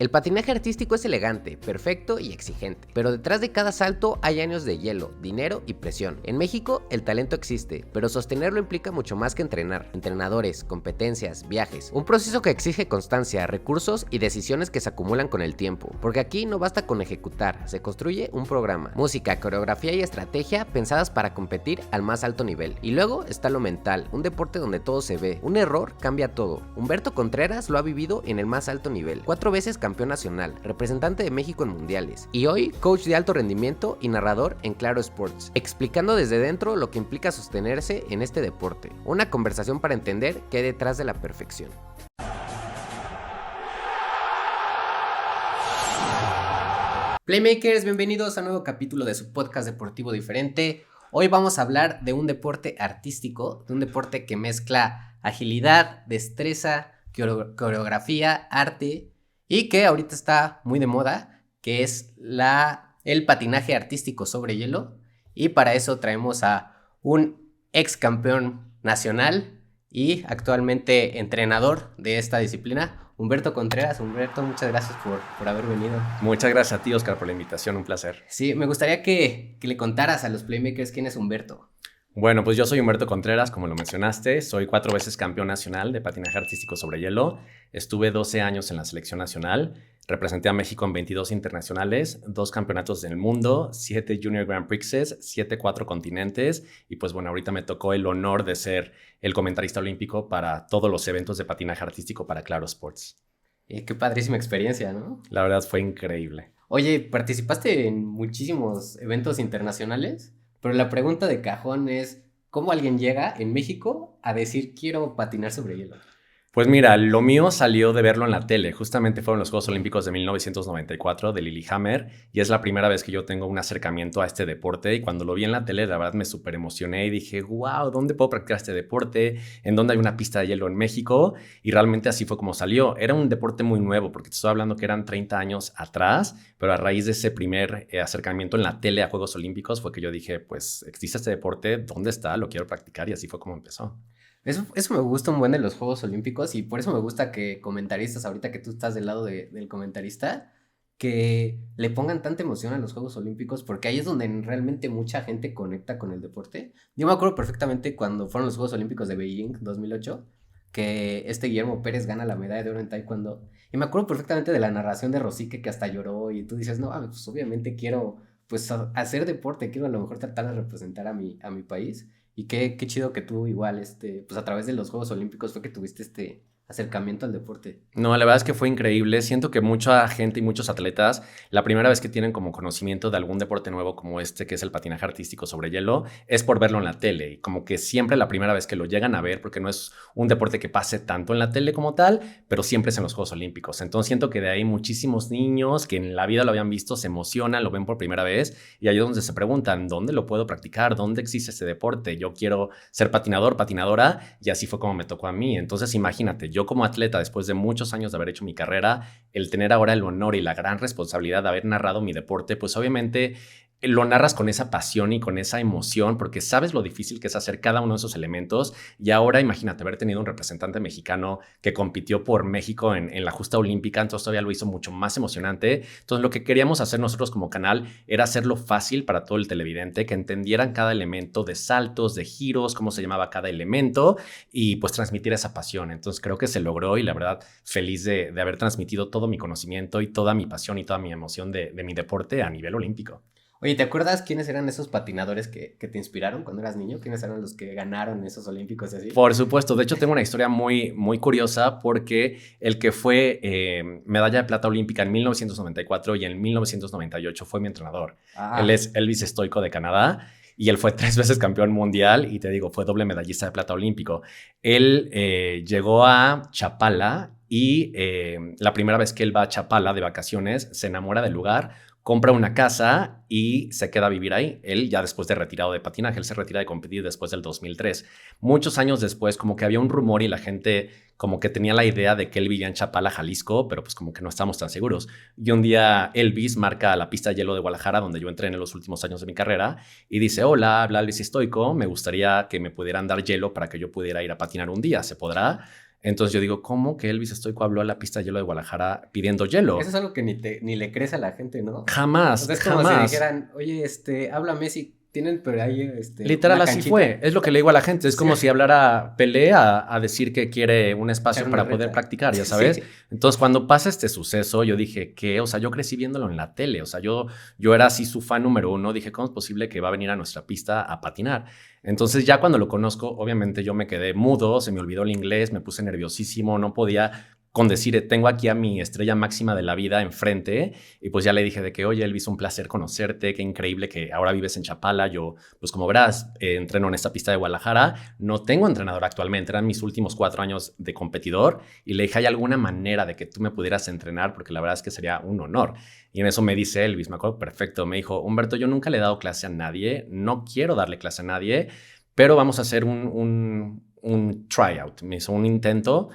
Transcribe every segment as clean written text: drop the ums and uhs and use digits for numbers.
El patinaje artístico es elegante, perfecto y exigente, pero detrás de cada salto hay años de hielo, dinero y presión. En México, el talento existe, pero sostenerlo implica mucho más que entrenar. Entrenadores, competencias, viajes. Un proceso que exige constancia, recursos y decisiones que se acumulan con el tiempo. Porque aquí no basta con ejecutar, se construye un programa. Música, coreografía y estrategia pensadas para competir al más alto nivel. Y luego está lo mental, un deporte donde todo se ve. Un error cambia todo. Humberto Contreras lo ha vivido en el más alto nivel. 4 veces campeón nacional, representante de México en mundiales. Y hoy, coach de alto rendimiento y narrador en Claro Sports. Explicando desde dentro lo que implica sostenerse en este deporte. Una conversación para entender qué hay detrás de la perfección. Playmakers, bienvenidos a un nuevo capítulo de su podcast deportivo diferente. Hoy vamos a hablar de un deporte artístico, de un deporte que mezcla agilidad, destreza, coreografía, arte y que ahorita está muy de moda, que es el patinaje artístico sobre hielo. Y para eso traemos a un ex campeón nacional y actualmente entrenador de esta disciplina, Humberto Contreras. Humberto, muchas gracias por haber venido. Muchas gracias a ti, Oscar, por la invitación, un placer. Sí, me gustaría que le contaras a los Playmakers quién es Humberto. Bueno, pues yo soy Humberto Contreras, como lo mencionaste. Soy 4 veces campeón nacional de patinaje artístico sobre hielo. Estuve 12 años en la selección nacional. Representé a México en 22 internacionales, 2 campeonatos del mundo, 7 Junior Grand Prixes, 7 4 continentes. Y pues bueno, ahorita me tocó el honor de ser el comentarista olímpico para todos los eventos de patinaje artístico para Claro Sports. Qué padrísima experiencia, ¿no? La verdad fue increíble. Oye, participaste en muchísimos eventos internacionales, pero la pregunta de cajón es, ¿cómo alguien llega en México a decir quiero patinar sobre hielo? Pues mira, lo mío salió de verlo en la tele. Justamente fueron los Juegos Olímpicos de 1994 de Lillehammer y es la primera vez que yo tengo un acercamiento a este deporte y cuando lo vi en la tele la verdad me súper emocioné y dije, wow, ¿dónde puedo practicar este deporte? ¿En dónde hay una pista de hielo en México? Y realmente así fue como salió. Era un deporte muy nuevo porque te estoy hablando que eran 30 años atrás, pero a raíz de ese primer acercamiento en la tele a Juegos Olímpicos fue que yo dije, pues existe este deporte, ¿dónde está? Lo quiero practicar y así fue como empezó. Eso me gusta un buen de los Juegos Olímpicos y por eso me gusta que comentaristas, ahorita que tú estás del lado del comentarista, que le pongan tanta emoción a los Juegos Olímpicos porque ahí es donde realmente mucha gente conecta con el deporte. Yo me acuerdo perfectamente cuando fueron los Juegos Olímpicos de Beijing 2008, que Guillermo Pérez gana la medalla de oro en taekwondo y me acuerdo perfectamente de la narración de Rosique que hasta lloró y tú dices, no, pues obviamente quiero pues hacer deporte, quiero a lo mejor tratar de representar a mi país. Y qué chido que tú igual, pues a través de los Juegos Olímpicos fue que tuviste este acercamiento al deporte. No, la verdad es que fue increíble. Siento que mucha gente y muchos atletas, la primera vez que tienen como conocimiento de algún deporte nuevo como este, que es el patinaje artístico sobre hielo, es por verlo en la tele. Y como que siempre la primera vez que lo llegan a ver, porque no es un deporte que pase tanto en la tele como tal, pero siempre es en los Juegos Olímpicos. Entonces siento que de ahí muchísimos niños que en la vida lo habían visto, se emocionan, lo ven por primera vez y ahí es donde se preguntan, ¿dónde lo puedo practicar? ¿Dónde existe este deporte? Yo quiero ser patinador, patinadora y así fue como me tocó a mí. Entonces imagínate, yo como atleta, después de muchos años de haber hecho mi carrera, el tener ahora el honor y la gran responsabilidad de haber narrado mi deporte, pues obviamente lo narras con esa pasión y con esa emoción porque sabes lo difícil que es hacer cada uno de esos elementos y ahora imagínate haber tenido un representante mexicano que compitió por México en la justa olímpica, entonces todavía lo hizo mucho más emocionante. Entonces lo que queríamos hacer nosotros como canal era hacerlo fácil para todo el televidente, que entendieran cada elemento de saltos, de giros, cómo se llamaba cada elemento y pues transmitir esa pasión. Entonces creo que se logró y la verdad feliz de haber transmitido todo mi conocimiento y toda mi pasión y toda mi emoción de mi deporte a nivel olímpico. Oye, ¿te acuerdas quiénes eran esos patinadores que te inspiraron cuando eras niño? ¿Quiénes eran los que ganaron esos olímpicos y así? Por supuesto, de hecho tengo una historia muy, muy curiosa porque el que fue medalla de plata olímpica en 1994 y en 1998 fue mi entrenador. Él es Elvis Stoico de Canadá y él fue 3 veces campeón mundial y te digo, fue doble medallista de plata olímpico. Él llegó a Chapala y la primera vez que él va a Chapala de vacaciones se enamora del lugar, compra una casa y se queda a vivir ahí. Él ya después de retirado de patinaje, él se retira de competir después del 2003. Muchos años después, como que había un rumor y la gente como que tenía la idea de que él vivía en Chapala, Jalisco, pero pues como que no estamos tan seguros. Y un día Elvis marca la pista de hielo de Guadalajara, donde yo entrené en los últimos años de mi carrera, y dice, hola, habla Elvis Stoico, me gustaría que me pudieran dar hielo para que yo pudiera ir a patinar un día, ¿se podrá? Entonces yo digo, ¿cómo que Elvis Stoico habló a la pista de hielo de Guadalajara pidiendo hielo? Eso es algo que ni le crees a la gente, ¿no? Jamás, O sea, es como jamás. si dijeran, oye, habla Messi, tienen por ahí, Literal, una así canchita. fue. Es lo que le digo a la gente. Es como si hablara Pelé a decir que quiere un espacio Echar para una poder reta. practicar, ya sabes. Sí. Entonces, cuando pasa este suceso, yo dije, ¿qué? O sea, yo crecí viéndolo en la tele. O sea, yo era así su fan número uno. Dije, ¿cómo es posible que va a venir a nuestra pista a patinar? Entonces, ya cuando lo conozco, obviamente yo me quedé mudo, se me olvidó el inglés, me puse nerviosísimo, no podía con decir, tengo aquí a mi estrella máxima de la vida enfrente, y pues ya le dije de que, oye, Elvis, un placer conocerte, qué increíble que ahora vives en Chapala. Yo, pues como verás, entreno en esta pista de Guadalajara, no tengo entrenador actualmente, eran mis últimos 4 años de competidor, y le dije, ¿hay alguna manera de que tú me pudieras entrenar? Porque la verdad es que sería un honor. Y en eso me dice Elvis, me acuerdo perfecto, me dijo, Humberto, yo nunca le he dado clase a nadie, no quiero darle clase a nadie, pero vamos a hacer un tryout, me hizo un intento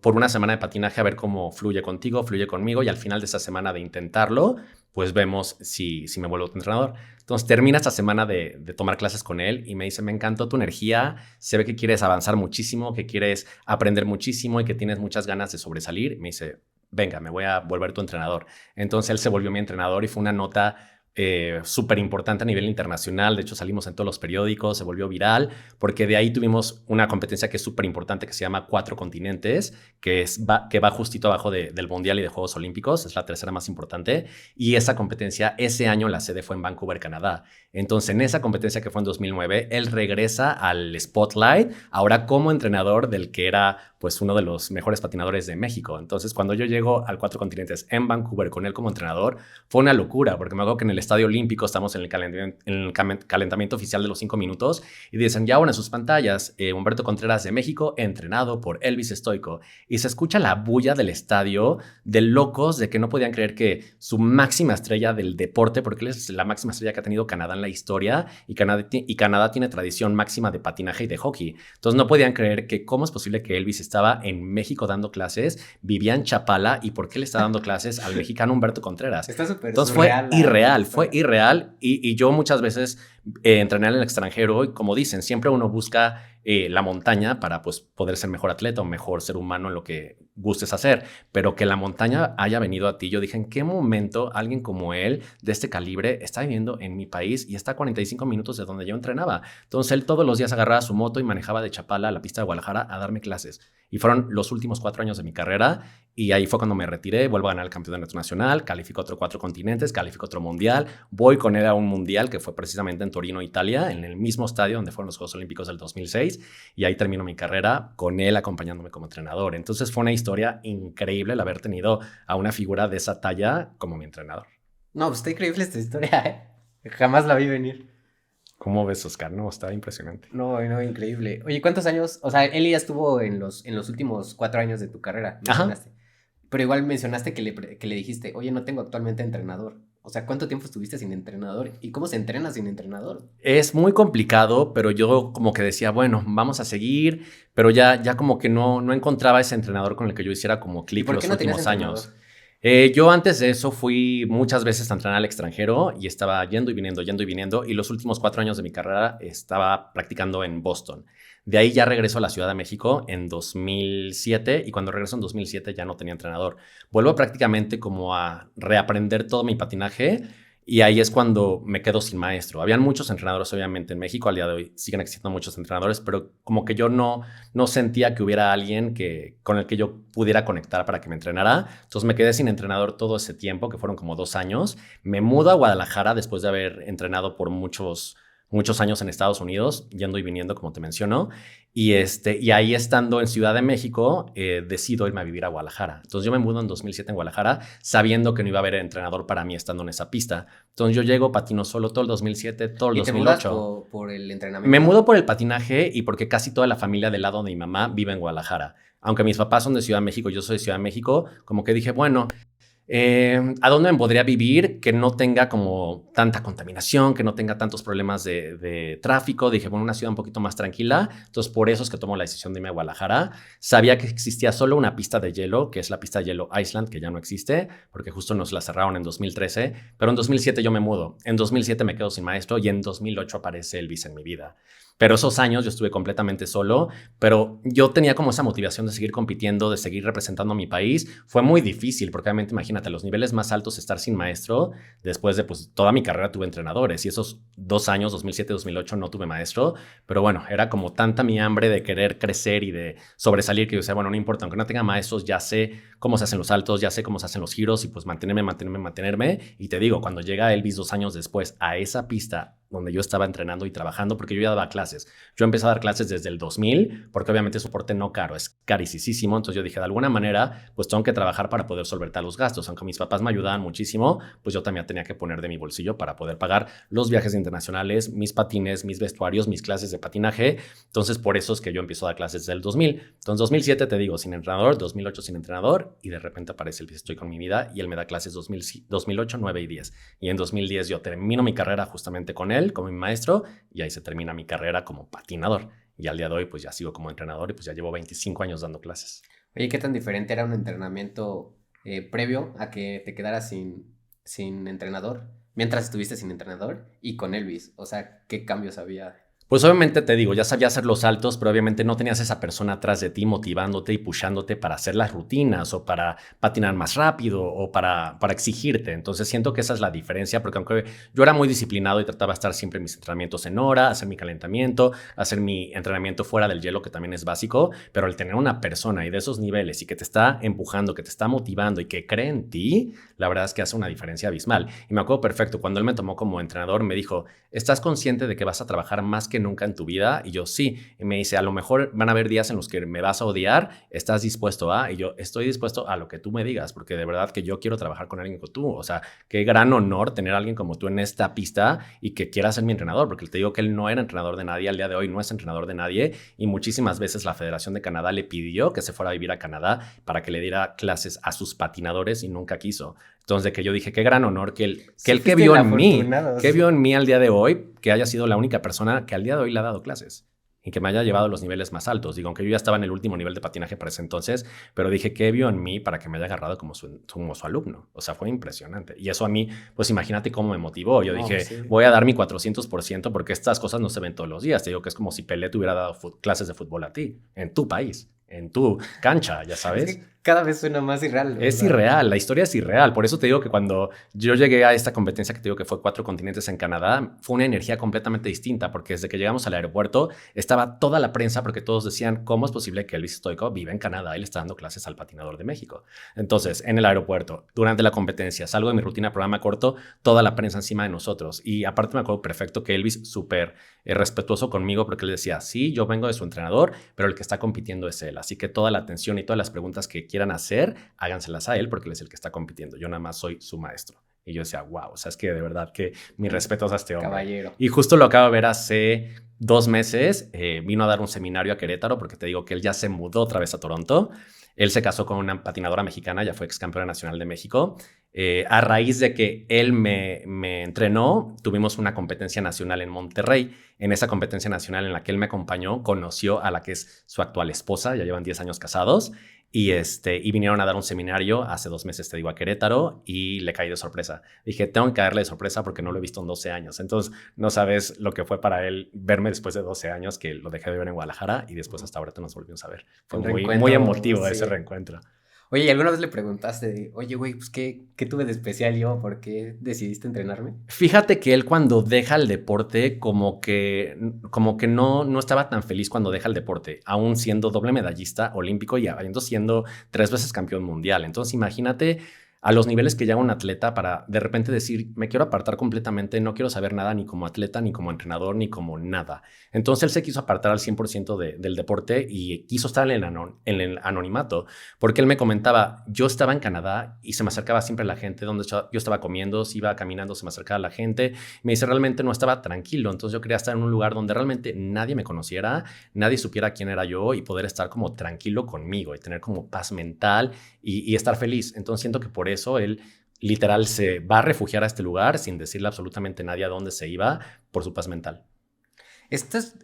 por una semana de patinaje a ver cómo fluye contigo, fluye conmigo, y al final de esa semana de intentarlo, pues vemos si me vuelvo tu entrenador. Entonces termina esta semana de tomar clases con él y me dice, me encantó tu energía, se ve que quieres avanzar muchísimo, que quieres aprender muchísimo y que tienes muchas ganas de sobresalir. Y me dice, venga, me voy a volver tu entrenador. Entonces él se volvió mi entrenador y fue una nota súper importante a nivel internacional. De hecho, salimos en todos los periódicos, se volvió viral, porque de ahí tuvimos una competencia que es súper importante, que se llama Cuatro Continentes, que va justito abajo del Mundial y de Juegos Olímpicos, es la tercera más importante, y esa competencia, ese año la sede fue en Vancouver, Canadá. Entonces, en esa competencia que fue en 2009, él regresa al spotlight, ahora como entrenador del que era pues uno de los mejores patinadores de México. Entonces, cuando yo llego al Cuatro Continentes en Vancouver con él como entrenador, fue una locura, porque me acuerdo que en el Estadio Olímpico estamos en el calentamiento oficial de los 5 minutos y dicen, ya ahora en sus pantallas, Humberto Contreras de México, entrenado por Elvis Stoico. Y se escucha la bulla del estadio de locos, de que no podían creer que su máxima estrella del deporte, porque él es la máxima estrella que ha tenido Canadá en la historia, y Canadá tiene tradición máxima de patinaje y de hockey. Entonces no podían creer que cómo es posible que Elvis estaba en México dando clases, vivía en Chapala, y por qué le está dando clases al mexicano Humberto Contreras. Está súper Entonces surreal. fue irreal, y yo muchas veces entrené en el extranjero, y como dicen, siempre uno busca la montaña para pues poder ser mejor atleta o mejor ser humano en lo que gustes hacer, pero que la montaña haya venido a ti. Yo dije, ¿en qué momento alguien como él, de este calibre, está viviendo en mi país y está a 45 minutos de donde yo entrenaba? Entonces él todos los días agarraba su moto y manejaba de Chapala a la pista de Guadalajara a darme clases, y fueron los últimos 4 años de mi carrera. Y ahí fue cuando me retiré, vuelvo a ganar el campeonato nacional, califico otro 4 continentes, califico otro mundial, voy con él a un mundial que fue precisamente en Torino, Italia, en el mismo estadio donde fueron los Juegos Olímpicos del 2006, y ahí termino mi carrera con él acompañándome como entrenador. Entonces fue una historia increíble el haber tenido a una figura de esa talla como mi entrenador. No, pues está increíble esta historia, ¿eh? Jamás la vi venir. ¿Cómo ves, Oscar? No, está impresionante. No, increíble. Oye, ¿cuántos años? O sea, él ya estuvo en los últimos 4 años de tu carrera, mencionaste. Pero igual mencionaste que le dijiste, oye, no tengo actualmente entrenador. O sea, ¿cuánto tiempo estuviste sin entrenador? ¿Y cómo se entrena sin entrenador? Es muy complicado, pero yo como que decía, bueno, vamos a seguir, pero ya como que no encontraba ese entrenador con el que yo hiciera como clic los últimos años. Yo antes de eso fui muchas veces a entrenar al extranjero y estaba yendo y viniendo, y los últimos 4 años de mi carrera estaba practicando en Boston. De ahí ya regreso a la Ciudad de México en 2007, y cuando regreso en 2007 ya no tenía entrenador. Vuelvo prácticamente como a reaprender todo mi patinaje, y ahí es cuando me quedo sin maestro. Habían muchos entrenadores, obviamente, en México. Al día de hoy siguen existiendo muchos entrenadores, pero como que yo no sentía que hubiera alguien con el que yo pudiera conectar para que me entrenara. Entonces me quedé sin entrenador todo ese tiempo, que fueron como 2 años. Me mudo a Guadalajara después de haber entrenado por muchos años en Estados Unidos, yendo y viniendo, como te menciono. Y ahí, estando en Ciudad de México, decido irme a vivir a Guadalajara. Entonces yo me mudo en 2007 en Guadalajara, sabiendo que no iba a haber entrenador para mí estando en esa pista. Entonces yo llego, patino solo todo el 2007, todo el 2008. ¿Y te mudas por el entrenamiento? Me mudo por el patinaje y porque casi toda la familia del lado de mi mamá vive en Guadalajara. Aunque mis papás son de Ciudad de México, yo soy de Ciudad de México, como que dije, bueno, ¿A dónde me podría vivir que no tenga como tanta contaminación, que no tenga tantos problemas de tráfico? Dije, bueno, una ciudad un poquito más tranquila. Entonces, por eso es que tomo la decisión de irme a Guadalajara. Sabía que existía solo una pista de hielo, que es la pista de hielo Iceland, que ya no existe, porque justo nos la cerraron en 2013. Pero en 2007 yo me mudo. En 2007 me quedo sin maestro y en 2008 aparece Elvis en mi vida. Pero esos años yo estuve completamente solo, pero yo tenía como esa motivación de seguir compitiendo, de seguir representando a mi país. Fue muy difícil, porque obviamente imagínate, a los niveles más altos estar sin maestro, después de pues toda mi carrera tuve entrenadores y esos 2 años, 2007, 2008, no tuve maestro, pero bueno, era como tanta mi hambre de querer crecer y de sobresalir que yo decía, bueno, no importa, aunque no tenga maestros, ya sé cómo se hacen los saltos, ya sé cómo se hacen los giros y pues mantenerme. Y te digo, cuando llega Elvis 2 años después a esa pista donde yo estaba entrenando y trabajando, porque yo ya daba clases. Yo empecé a dar clases desde el 2000, porque obviamente soporte no caro, es carísimo. Entonces yo dije, de alguna manera, pues tengo que trabajar para poder solventar los gastos. Aunque mis papás me ayudaban muchísimo, pues yo también tenía que poner de mi bolsillo para poder pagar los viajes internacionales, mis patines, mis vestuarios, mis clases de patinaje. Entonces por eso es que yo empiezo a dar clases desde el 2000. Entonces 2007 te digo, sin entrenador, 2008 sin entrenador, y de repente aparece el Estoy con mi vida y él me da clases 2008, 9 y 10. Y en 2010 yo termino mi carrera justamente con él, como mi maestro, y ahí se termina mi carrera como patinador. Y al día de hoy pues ya sigo como entrenador y pues ya llevo 25 años dando clases. Oye, ¿qué tan diferente era un entrenamiento previo a que te quedaras sin entrenador, mientras estuviste sin entrenador y con Elvis? O sea, ¿qué cambios había? Pues obviamente te digo, ya sabía hacer los saltos, pero obviamente no tenías esa persona atrás de ti motivándote y pushándote para hacer las rutinas o para patinar más rápido o para exigirte. Entonces siento que esa es la diferencia, porque aunque yo era muy disciplinado y trataba de estar siempre en mis entrenamientos en hora, hacer mi calentamiento, hacer mi entrenamiento fuera del hielo, que también es básico, pero el tener una persona y de esos niveles y que te está empujando, que te está motivando y que cree en ti, la verdad es que hace una diferencia abismal. Y me acuerdo perfecto, cuando él me tomó como entrenador, me dijo, ¿estás consciente de que vas a trabajar más que nunca en tu vida? Y yo, sí. Y me dice, a lo mejor van a haber días en los que me vas a odiar, ¿estás dispuesto a? Y yo, estoy dispuesto a lo que tú me digas, porque de verdad que yo quiero trabajar con alguien como tú. O sea, qué gran honor tener a alguien como tú en esta pista y que quiera ser mi entrenador, porque te digo que él no era entrenador de nadie, al día de hoy no es entrenador de nadie, y muchísimas veces la Federación de Canadá le pidió que se fuera a vivir a Canadá para que le diera clases a sus patinadores y nunca quiso. Entonces, de que yo dije, qué gran honor que él que vio en mí, que vio en mí al día de hoy, que haya sido la única persona que al día de hoy le ha dado clases y que me haya llevado a los niveles más altos. Digo, aunque yo ya estaba en el último nivel de patinaje para ese entonces, pero dije, ¿qué vio en mí para que me haya agarrado como su alumno? O sea, fue impresionante. Y eso a mí, pues imagínate cómo me motivó. Yo dije, sí, voy a dar mi 400% porque estas cosas no se ven todos los días. Te digo que es como si Pelé te hubiera dado clases de fútbol a ti, en tu país, en tu cancha, ya sabes. Es que cada vez suena más irreal. Es irreal, la historia es irreal. Por eso te digo que cuando yo llegué a esta competencia que te digo que fue 4 continentes en Canadá, fue una energía completamente distinta, porque desde que llegamos al aeropuerto estaba toda la prensa, porque todos decían, ¿cómo es posible que Elvis Stoico vive en Canadá y le está dando clases al patinador de México? Entonces, en el aeropuerto, durante la competencia, salgo de mi rutina programa corto, toda la prensa encima de nosotros. Y aparte me acuerdo perfecto que Elvis súper respetuoso conmigo, porque él decía, sí, yo vengo de su entrenador, pero el que está compitiendo es él. Así que toda la atención y todas las preguntas que quieran hacer, háganselas a él porque él es el que está compitiendo. Yo nada más soy su maestro. Y yo decía, wow, o sea, es que de verdad que mis respetos a este hombre. Caballero. Y justo lo acabo de ver hace 2 meses. Vino a dar un seminario a Querétaro porque te digo que él ya se mudó otra vez a Toronto. Él se casó con una patinadora mexicana, ya fue ex campeona nacional de México. A raíz de que él me entrenó, tuvimos una competencia nacional en Monterrey. En esa competencia nacional en la que él me acompañó, conoció a la que es su actual esposa, ya llevan 10 años casados. Y vinieron a dar un seminario hace 2 meses, te digo, a Querétaro, y le caí de sorpresa. Dije, tengo que caerle de sorpresa porque no lo he visto en 12 años. Entonces, no sabes lo que fue para él verme después de 12 años, que lo dejé de ver en Guadalajara y después hasta ahorita nos volvimos a ver. Fue muy emotivo, sí, ese reencuentro. Oye, ¿y alguna vez le preguntaste, oye, güey, pues ¿qué tuve de especial yo? ¿Por qué decidiste entrenarme? Fíjate que él cuando deja el deporte, como que no estaba tan feliz cuando deja el deporte, aún siendo doble medallista olímpico y habiendo siendo 3 veces campeón mundial. Entonces, imagínate a los niveles que llega un atleta para de repente decir, me quiero apartar completamente, no quiero saber nada ni como atleta, ni como entrenador, ni como nada. Entonces él se quiso apartar al 100% del deporte y quiso estar en el anonimato, porque él me comentaba, yo estaba en Canadá y se me acercaba siempre la gente, donde yo estaba comiendo, si iba caminando, se me acercaba la gente, me dice, realmente no estaba tranquilo, entonces yo quería estar en un lugar donde realmente nadie me conociera, nadie supiera quién era yo y poder estar como tranquilo conmigo y tener como paz mental y estar feliz. Entonces siento que por eso, él literal se va a refugiar a este lugar sin decirle absolutamente a nadie a dónde se iba por su paz mental.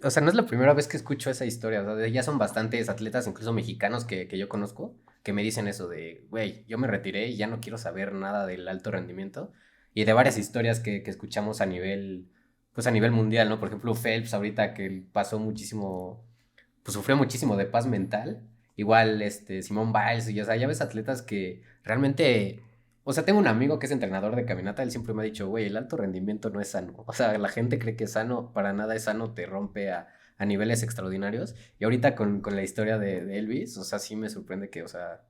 O sea, no es la primera vez que escucho esa historia. O sea, ya son bastantes atletas, incluso mexicanos, que yo conozco, que me dicen eso de, güey, yo me retiré y ya no quiero saber nada del alto rendimiento. Y de varias historias que escuchamos a nivel, pues a nivel mundial, ¿no? Por ejemplo, Phelps ahorita que pasó muchísimo, pues sufrió muchísimo de paz mental. Igual, Simone Biles, y o sea, ya ves atletas que realmente, o sea, tengo un amigo que es entrenador de caminata, él siempre me ha dicho, güey, el alto rendimiento no es sano. O sea, la gente cree que es sano, para nada es sano, te rompe a niveles extraordinarios. Y ahorita con la historia de Elvis, o sea, sí me sorprende que, o sea,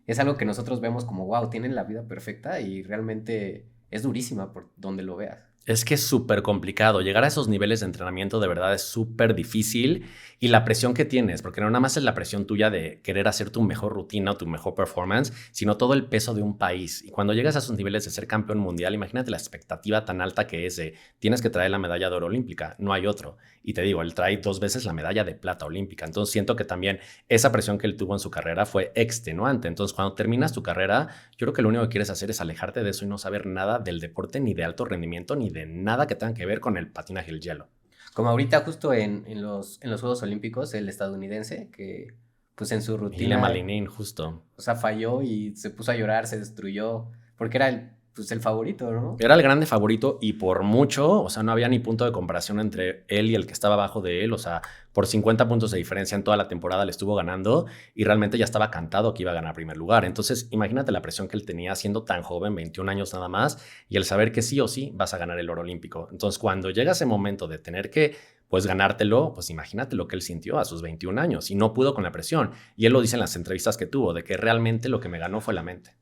es algo que nosotros vemos como, wow, tienen la vida perfecta y realmente es durísima por donde lo veas. Es que es súper complicado. Llegar a esos niveles de entrenamiento de verdad es súper difícil y la presión que tienes, porque no nada más es la presión tuya de querer hacer tu mejor rutina o tu mejor performance, sino todo el peso de un país. Y cuando llegas a esos niveles de ser campeón mundial, imagínate la expectativa tan alta que es de tienes que traer la medalla de oro olímpica, no hay otro. Y te digo, él trae 2 veces la medalla de plata olímpica. Entonces siento que también esa presión que él tuvo en su carrera fue extenuante. Entonces cuando terminas tu carrera, yo creo que lo único que quieres hacer es alejarte de eso y no saber nada del deporte, ni de alto rendimiento, ni de nada que tenga que ver con el patinaje y el hielo. Como ahorita justo en los Juegos Olímpicos, el estadounidense que pues en su Ilia rutina, Malinin, justo. o sea, falló y se puso a llorar, se destruyó, porque era el favorito, ¿no? Era el grande favorito y por mucho, o sea, no había ni punto de comparación entre él y el que estaba abajo de él, o sea, por 50 puntos de diferencia en toda la temporada le estuvo ganando y realmente ya estaba cantado que iba a ganar primer lugar. Entonces, imagínate la presión que él tenía siendo tan joven, 21 años nada más, y el saber que sí o sí vas a ganar el oro olímpico. Entonces, cuando llega ese momento de tener que, pues, ganártelo, pues imagínate lo que él sintió a sus 21 años y no pudo con la presión. Y él lo dice en las entrevistas que tuvo, de que realmente lo que me ganó fue la mente.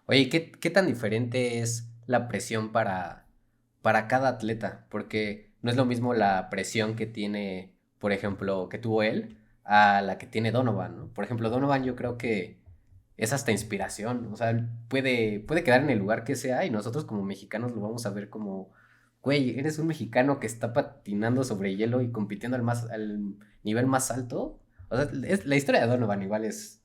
Oye, ¿qué tan diferente es la presión para cada atleta? Porque no es lo mismo la presión que tiene, por ejemplo, que tuvo él, a la que tiene Donovan, ¿no? Por ejemplo, Donovan yo creo que es hasta inspiración, o sea, él puede quedar en el lugar que sea y nosotros como mexicanos lo vamos a ver como, güey, eres un mexicano que está patinando sobre hielo y compitiendo al nivel más alto. O sea, la historia de Donovan igual es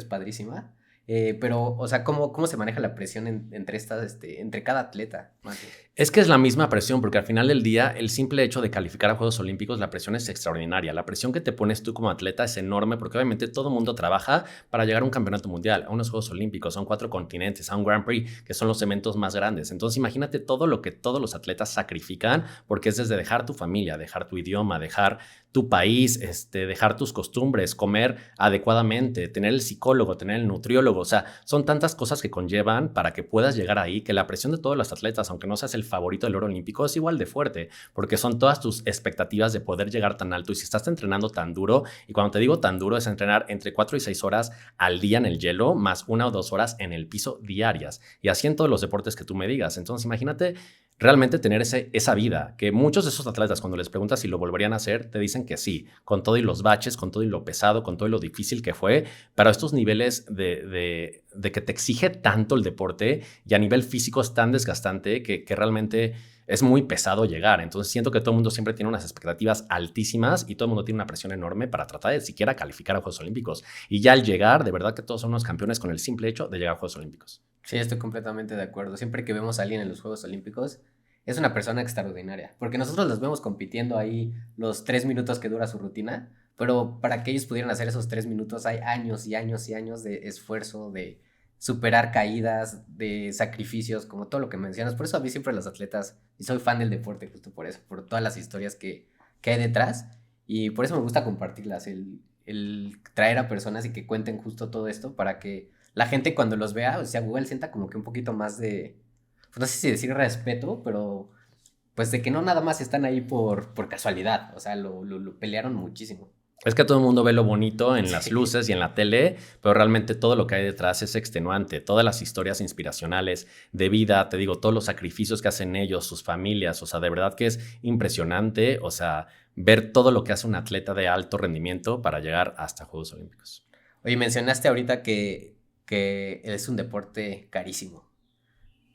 padrísima. Pero, o sea, ¿cómo se maneja la presión entre cada atleta, Mati? Es que es la misma presión, porque al final del día, el simple hecho de calificar a Juegos Olímpicos, la presión es extraordinaria. La presión que te pones tú como atleta es enorme, porque obviamente todo el mundo trabaja para llegar a un campeonato mundial, a unos Juegos Olímpicos, a un 4 continentes, a un Grand Prix, que son los eventos más grandes. Entonces, imagínate todo lo que todos los atletas sacrifican, porque es desde dejar tu familia, dejar tu idioma, dejar tu país, dejar tus costumbres, comer adecuadamente, tener el psicólogo, tener el nutriólogo. O sea, son tantas cosas que conllevan para que puedas llegar ahí, que la presión de todos los atletas, aunque no seas el favorito del oro olímpico, es igual de fuerte, porque son todas tus expectativas de poder llegar tan alto. Y si estás entrenando tan duro, y cuando te digo tan duro, es entrenar entre 4 y 6 horas al día en el hielo, más 1 o 2 horas en el piso diarias, y así en todos los deportes que tú me digas. Entonces, imagínate realmente tener esa vida, que muchos de esos atletas, cuando les preguntas si lo volverían a hacer, te dicen que sí, con todo y los baches, con todo y lo pesado, con todo y lo difícil que fue, pero estos niveles de que te exige tanto el deporte y a nivel físico es tan desgastante que realmente es muy pesado llegar. Entonces siento que todo el mundo siempre tiene unas expectativas altísimas y todo el mundo tiene una presión enorme para tratar de siquiera calificar a Juegos Olímpicos. Y ya al llegar, de verdad que todos son unos campeones con el simple hecho de llegar a Juegos Olímpicos. Sí, estoy completamente de acuerdo. Siempre que vemos a alguien en los Juegos Olímpicos, es una persona extraordinaria, porque nosotros los vemos compitiendo ahí los 3 minutos que dura su rutina, pero para que ellos pudieran hacer esos 3 minutos hay años y años y años de esfuerzo, de superar caídas, de sacrificios, como todo lo que mencionas. Por eso a mí siempre los atletas, y soy fan del deporte justo por eso, por todas las historias que hay detrás, y por eso me gusta compartirlas, el traer a personas y que cuenten justo todo esto para que la gente cuando los vea, o sea, Google sienta como que un poquito más de, pues no sé si decir respeto, pero pues de que no nada más están ahí por casualidad, o sea, lo pelearon muchísimo. Es que todo el mundo ve lo bonito en las Sí. luces y en la tele, pero realmente todo lo que hay detrás es extenuante. Todas las historias inspiracionales de vida, te digo, todos los sacrificios que hacen ellos, sus familias, o sea, de verdad que es impresionante, o sea, ver todo lo que hace un atleta de alto rendimiento para llegar hasta Juegos Olímpicos. Oye, mencionaste ahorita que es un deporte carísimo.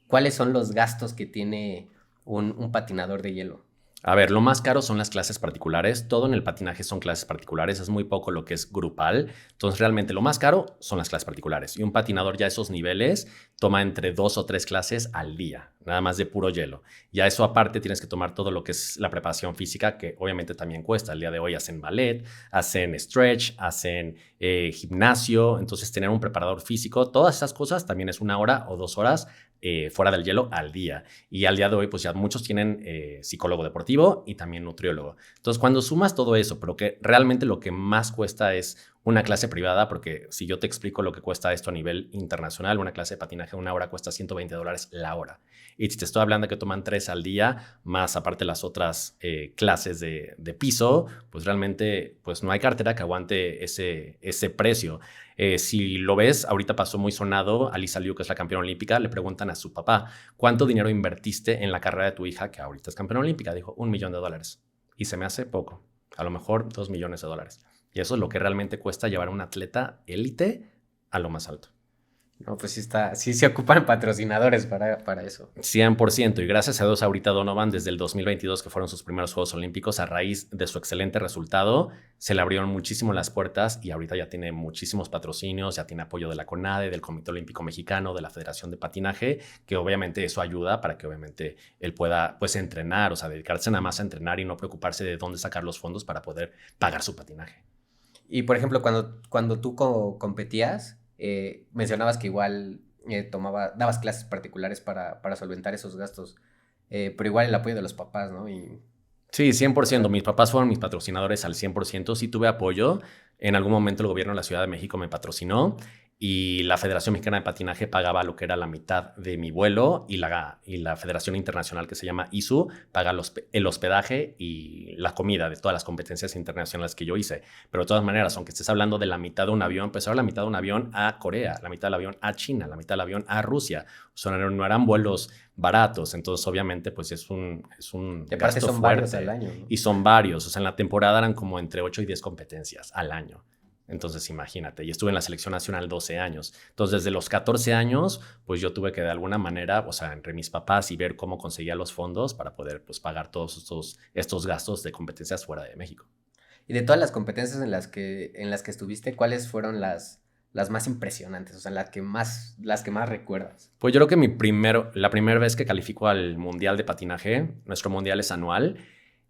¿Cuáles son los gastos que tiene un patinador de hielo? A ver, lo más caro son las clases particulares. Todo en el patinaje son clases particulares. Es muy poco lo que es grupal. Entonces, realmente lo más caro son las clases particulares. Y un patinador ya a esos niveles toma entre 2 o 3 clases al día, nada más de puro hielo. Y a eso aparte tienes que tomar todo lo que es la preparación física, que obviamente también cuesta. El día de hoy hacen ballet, hacen stretch, hacen gimnasio. Entonces, tener un preparador físico, todas esas cosas también es 1 hora o 2 horas fuera del hielo al día. Y al día de hoy, pues ya muchos tienen psicólogo deportivo y también nutriólogo. Entonces, cuando sumas todo eso, pero que realmente lo que más cuesta es una clase privada, porque si yo te explico lo que cuesta esto a nivel internacional, una clase de patinaje de 1 hora cuesta $120 la hora. Y si te estoy hablando de que toman 3 al día, más aparte las otras clases de piso, pues realmente pues no hay cartera que aguante ese precio. Si lo ves, ahorita pasó muy sonado, Alisa Liu, que es la campeona olímpica, le preguntan a su papá, ¿cuánto dinero invertiste en la carrera de tu hija, que ahorita es campeona olímpica? Dijo, $1 millón. Y se me hace poco, a lo mejor $2 millones. Y eso es lo que realmente cuesta llevar a un atleta élite a lo más alto. No, pues sí se ocupan patrocinadores para eso. 100%. Y gracias a Dios ahorita Donovan, desde el 2022, que fueron sus primeros Juegos Olímpicos, a raíz de su excelente resultado, se le abrieron muchísimo las puertas y ahorita ya tiene muchísimos patrocinios, ya tiene apoyo de la CONADE, del Comité Olímpico Mexicano, de la Federación de Patinaje, que obviamente eso ayuda para que obviamente él pueda pues entrenar, o sea, dedicarse nada más a entrenar y no preocuparse de dónde sacar los fondos para poder pagar su patinaje. Y por ejemplo, cuando tú competías, mencionabas que igual dabas clases particulares para solventar esos gastos, pero igual el apoyo de los papás, ¿no? Sí, 100%. Mis papás fueron mis patrocinadores al 100%. Sí tuve apoyo. En algún momento el gobierno de la Ciudad de México me patrocinó y la Federación Mexicana de Patinaje pagaba lo que era la mitad de mi vuelo y la Federación Internacional, que se llama ISU, paga el hospedaje y la comida de todas las competencias internacionales que yo hice. Pero de todas maneras, aunque estés hablando de la mitad de un avión, pues ahora la mitad de un avión a Corea, la mitad del avión a China, la mitad del avión a Rusia. O sea, no eran vuelos baratos. Entonces, obviamente, pues es un gasto son fuerte. Varios al año, ¿no? Y son varios. O sea, en la temporada eran como entre 8 y 10 competencias al año. Entonces, imagínate, y estuve en la selección nacional 12 años. Entonces, desde los 14 años, pues yo tuve que de alguna manera, o sea, entre mis papás y ver cómo conseguía los fondos para poder pues pagar todos estos gastos de competencias fuera de México. Y de todas las competencias en las que estuviste, ¿cuáles fueron las más impresionantes? O sea, las que más recuerdas. Pues yo creo que la primera vez que califico al Mundial de Patinaje, nuestro mundial es anual.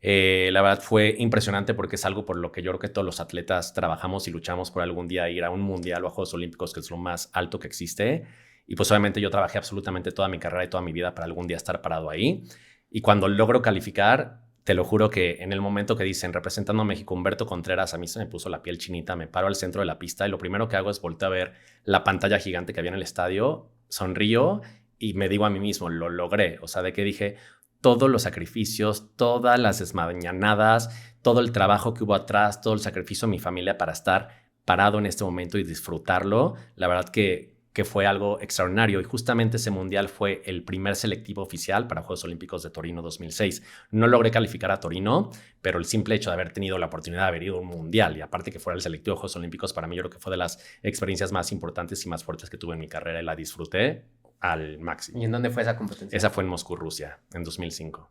La verdad fue impresionante porque es algo por lo que yo creo que todos los atletas trabajamos y luchamos por algún día ir a un mundial o a Juegos Olímpicos, que es lo más alto que existe. Y pues obviamente yo trabajé absolutamente toda mi carrera y toda mi vida para algún día estar parado ahí. Y cuando logro calificar, te lo juro que en el momento que dicen representando a México Humberto Contreras, a mí se me puso la piel chinita, me paro al centro de la pista y lo primero que hago es voltear a ver la pantalla gigante que había en el estadio, sonrío y me digo a mí mismo, lo logré. O sea, de que dije, todos los sacrificios, todas las desmañanadas, todo el trabajo que hubo atrás, todo el sacrificio de mi familia para estar parado en este momento y disfrutarlo, la verdad que fue algo extraordinario. Y justamente ese mundial fue el primer selectivo oficial para Juegos Olímpicos de Torino 2006. No logré calificar a Torino, pero el simple hecho de haber tenido la oportunidad de haber ido a un mundial y aparte que fuera el selectivo de Juegos Olímpicos, para mí yo creo que fue de las experiencias más importantes y más fuertes que tuve en mi carrera y la disfruté al máximo. ¿Y en dónde fue esa competencia? Esa fue en Moscú, Rusia, en 2005.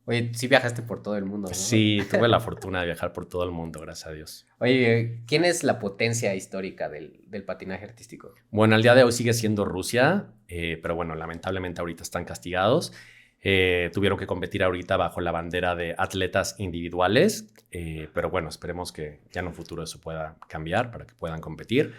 Oye, sí viajaste por todo el mundo, ¿no? Sí, tuve la fortuna de viajar por todo el mundo, gracias a Dios. Oye, ¿quién es la potencia histórica del patinaje artístico? Bueno, al día de hoy sigue siendo Rusia, pero bueno, lamentablemente ahorita están castigados. Tuvieron que competir ahorita bajo la bandera de atletas individuales, pero bueno, esperemos que ya en un futuro eso pueda cambiar para que puedan competir.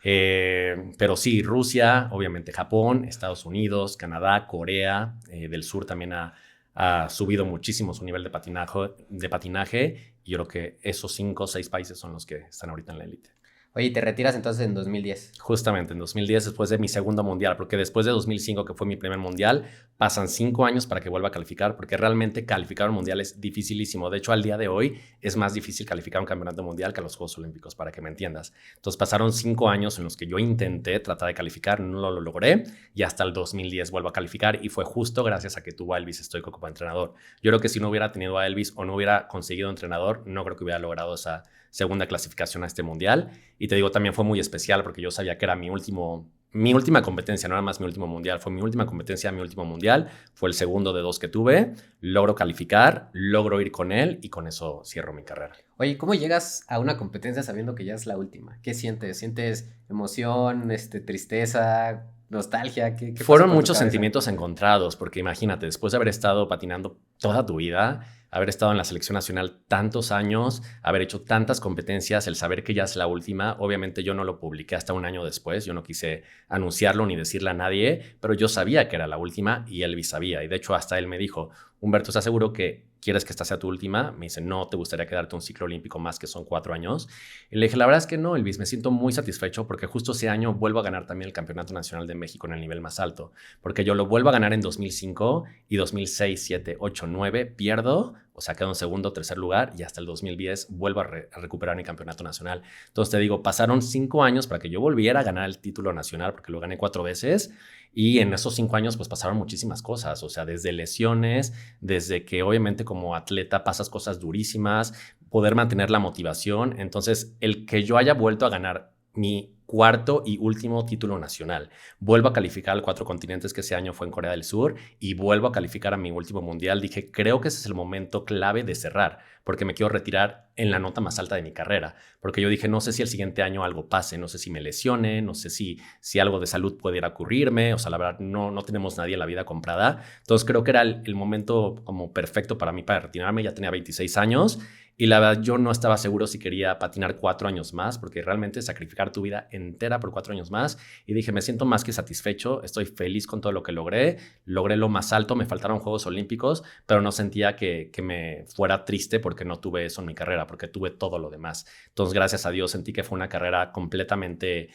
Pero sí, Rusia, obviamente Japón, Estados Unidos, Canadá, Corea del Sur también ha subido muchísimo su nivel de patinaje y yo creo que esos 5 o 6 países son los que están ahorita en la élite. Oye, ¿te retiras entonces en 2010? Justamente, en 2010, después de mi segundo mundial, porque después de 2005, que fue mi primer mundial, pasan 5 años para que vuelva a calificar, porque realmente calificar un mundial es dificilísimo. De hecho, al día de hoy es más difícil calificar un campeonato mundial que a los Juegos Olímpicos, para que me entiendas. Entonces pasaron 5 años en los que yo intenté tratar de calificar, no lo logré, y hasta el 2010 vuelvo a calificar, y fue justo gracias a que tuvo a Elvis Stoico como entrenador. Yo creo que si no hubiera tenido a Elvis o no hubiera conseguido entrenador, no creo que hubiera logrado esa segunda clasificación a este mundial. Y te digo, también fue muy especial porque yo sabía que era mi último mi última competencia, no era más mi último mundial, fue mi última competencia, mi último mundial, fue el segundo de 2 que tuve, logro calificar, logro ir con él y con eso cierro mi carrera. Oye, ¿cómo llegas a una competencia sabiendo que ya es la última? ¿Qué sientes? ¿Sientes emoción, tristeza, nostalgia? ¿Qué pasa Fueron por tu muchos cabeza? sentimientos encontrados, porque imagínate, después de haber estado patinando toda tu vida, haber estado en la selección nacional tantos años, haber hecho tantas competencias, el saber que ya es la última, obviamente yo no lo publiqué hasta un año después, yo no quise anunciarlo ni decirle a nadie, pero yo sabía que era la última y Elvis sabía, y de hecho hasta él me dijo, Humberto, ¿estás seguro que quieres que esta sea tu última? Me dice, no, ¿te gustaría quedarte un ciclo olímpico más que son 4 años? Y le dije, la verdad es que no, Elvis, me siento muy satisfecho porque justo ese año vuelvo a ganar también el Campeonato Nacional de México en el nivel más alto, porque yo lo vuelvo a ganar en 2005 y 2006, 7, 8, 9 pierdo, o sea, quedo en segundo, tercer lugar y hasta el 2010 vuelvo a recuperar mi campeonato nacional. Entonces te digo, pasaron 5 años para que yo volviera a ganar el título nacional porque lo gané 4 veces y en esos 5 años pues pasaron muchísimas cosas, o sea, desde lesiones, desde que obviamente como atleta pasas cosas durísimas, poder mantener la motivación. Entonces, el que yo haya vuelto a ganar mi cuarto y último título nacional, vuelvo a calificar al 4 continentes que ese año fue en Corea del Sur y vuelvo a calificar a mi último mundial, dije, creo que ese es el momento clave de cerrar, porque me quiero retirar en la nota más alta de mi carrera, porque yo dije, no sé si el siguiente año algo pase, no sé si me lesione, no sé si algo de salud pudiera ocurrirme, o sea, la verdad, no tenemos nadie en la vida comprada, entonces creo que era el momento como perfecto para mí para retirarme, ya tenía 26 años, y la verdad, yo no estaba seguro si quería patinar 4 años más, porque realmente sacrificar tu vida entera por 4 años más. Y dije, me siento más que satisfecho, estoy feliz con todo lo que logré lo más alto, me faltaron Juegos Olímpicos, pero no sentía que me fuera triste porque no tuve eso en mi carrera, porque tuve todo lo demás. Entonces, gracias a Dios, sentí que fue una carrera completamente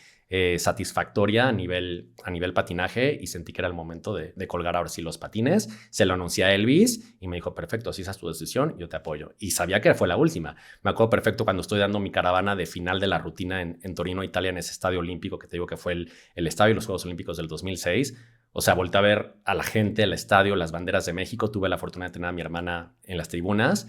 satisfactoria a nivel patinaje y sentí que era el momento de colgar ahora sí los patines. Se lo anuncié a Elvis y me dijo, perfecto, si esa es tu decisión, yo te apoyo. Y sabía que fue la última. Me acuerdo perfecto cuando estoy dando mi caravana de final de la rutina en Torino, Italia, en ese estadio olímpico que te digo que fue el estadio de los Juegos Olímpicos del 2006. O sea, volteé a ver a la gente, el estadio, las banderas de México. Tuve la fortuna de tener a mi hermana en las tribunas.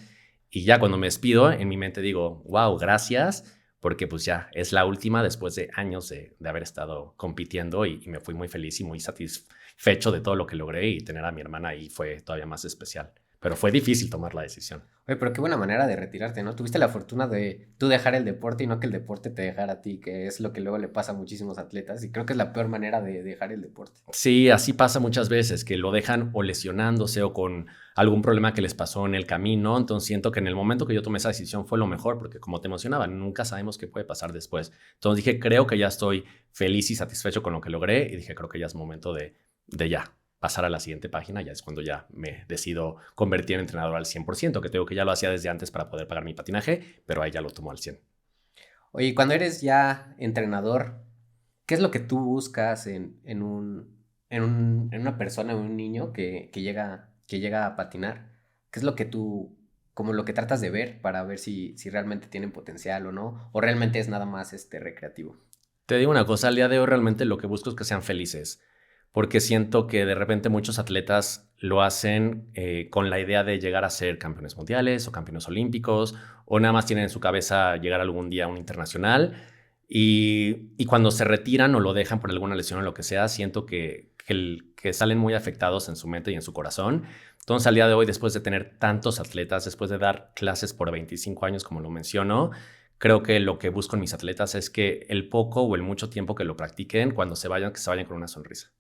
Y ya cuando me despido, en mi mente digo, wow, gracias, porque pues ya es la última después de años de haber estado compitiendo y me fui muy feliz y muy satisfecho de todo lo que logré y tener a mi hermana ahí fue todavía más especial. Pero fue difícil tomar la decisión. Oye, pero qué buena manera de retirarte, ¿no? Tuviste la fortuna de tú dejar el deporte y no que el deporte te dejara a ti, que es lo que luego le pasa a muchísimos atletas y creo que es la peor manera de dejar el deporte. Sí, así pasa muchas veces, que lo dejan o lesionándose o con algún problema que les pasó en el camino. Entonces siento que en el momento que yo tomé esa decisión fue lo mejor, porque como te mencionaba, nunca sabemos qué puede pasar después. Entonces dije, creo que ya estoy feliz y satisfecho con lo que logré y dije, creo que ya es momento de ya pasar a la siguiente página. Ya es cuando ya me decido convertir en entrenador al 100%, que tengo que ya lo hacía desde antes para poder pagar mi patinaje, pero ahí ya lo tomo al 100%. Oye, cuando eres ya entrenador, ¿qué es lo que tú buscas en una persona, en un niño que llega a patinar? ¿Qué es lo que tú, como lo que tratas de ver para ver si realmente tienen potencial o no? ¿O realmente es nada más recreativo? Te digo una cosa, al día de hoy realmente lo que busco es que sean felices, porque siento que de repente muchos atletas lo hacen con la idea de llegar a ser campeones mundiales o campeones olímpicos, o nada más tienen en su cabeza llegar algún día a un internacional, y cuando se retiran o lo dejan por alguna lesión o lo que sea, siento que salen muy afectados en su mente y en su corazón. Entonces, al día de hoy, después de tener tantos atletas, después de dar clases por 25 años, como lo menciono, creo que lo que busco en mis atletas es que el poco o el mucho tiempo que lo practiquen, cuando se vayan, que se vayan con una sonrisa.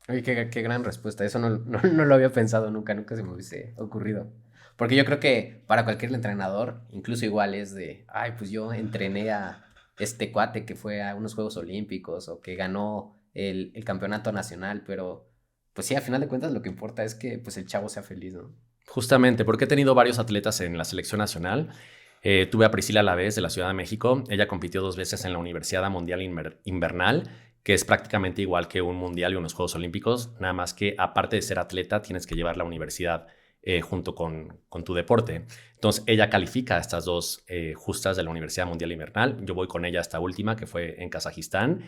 Oye, qué gran respuesta. Eso no lo había pensado nunca se me hubiese ocurrido. Porque yo creo que para cualquier entrenador, incluso igual es de, ay, pues yo entrené a este cuate que fue a unos Juegos Olímpicos o que ganó el campeonato nacional, pero pues sí, a final de cuentas lo que importa es que pues el chavo sea feliz, ¿no? Justamente, porque he tenido varios atletas en la selección nacional. Tuve a Priscila Lavés de la Ciudad de México. Ella compitió 2 veces en la Universidad Mundial Invernal, que es prácticamente igual que un mundial y unos Juegos Olímpicos, nada más que aparte de ser atleta tienes que llevar la universidad junto con tu deporte. Entonces ella califica a estas 2 justas de la Universidad Mundial Invernal. Yo voy con ella a esta última, que fue en Kazajistán,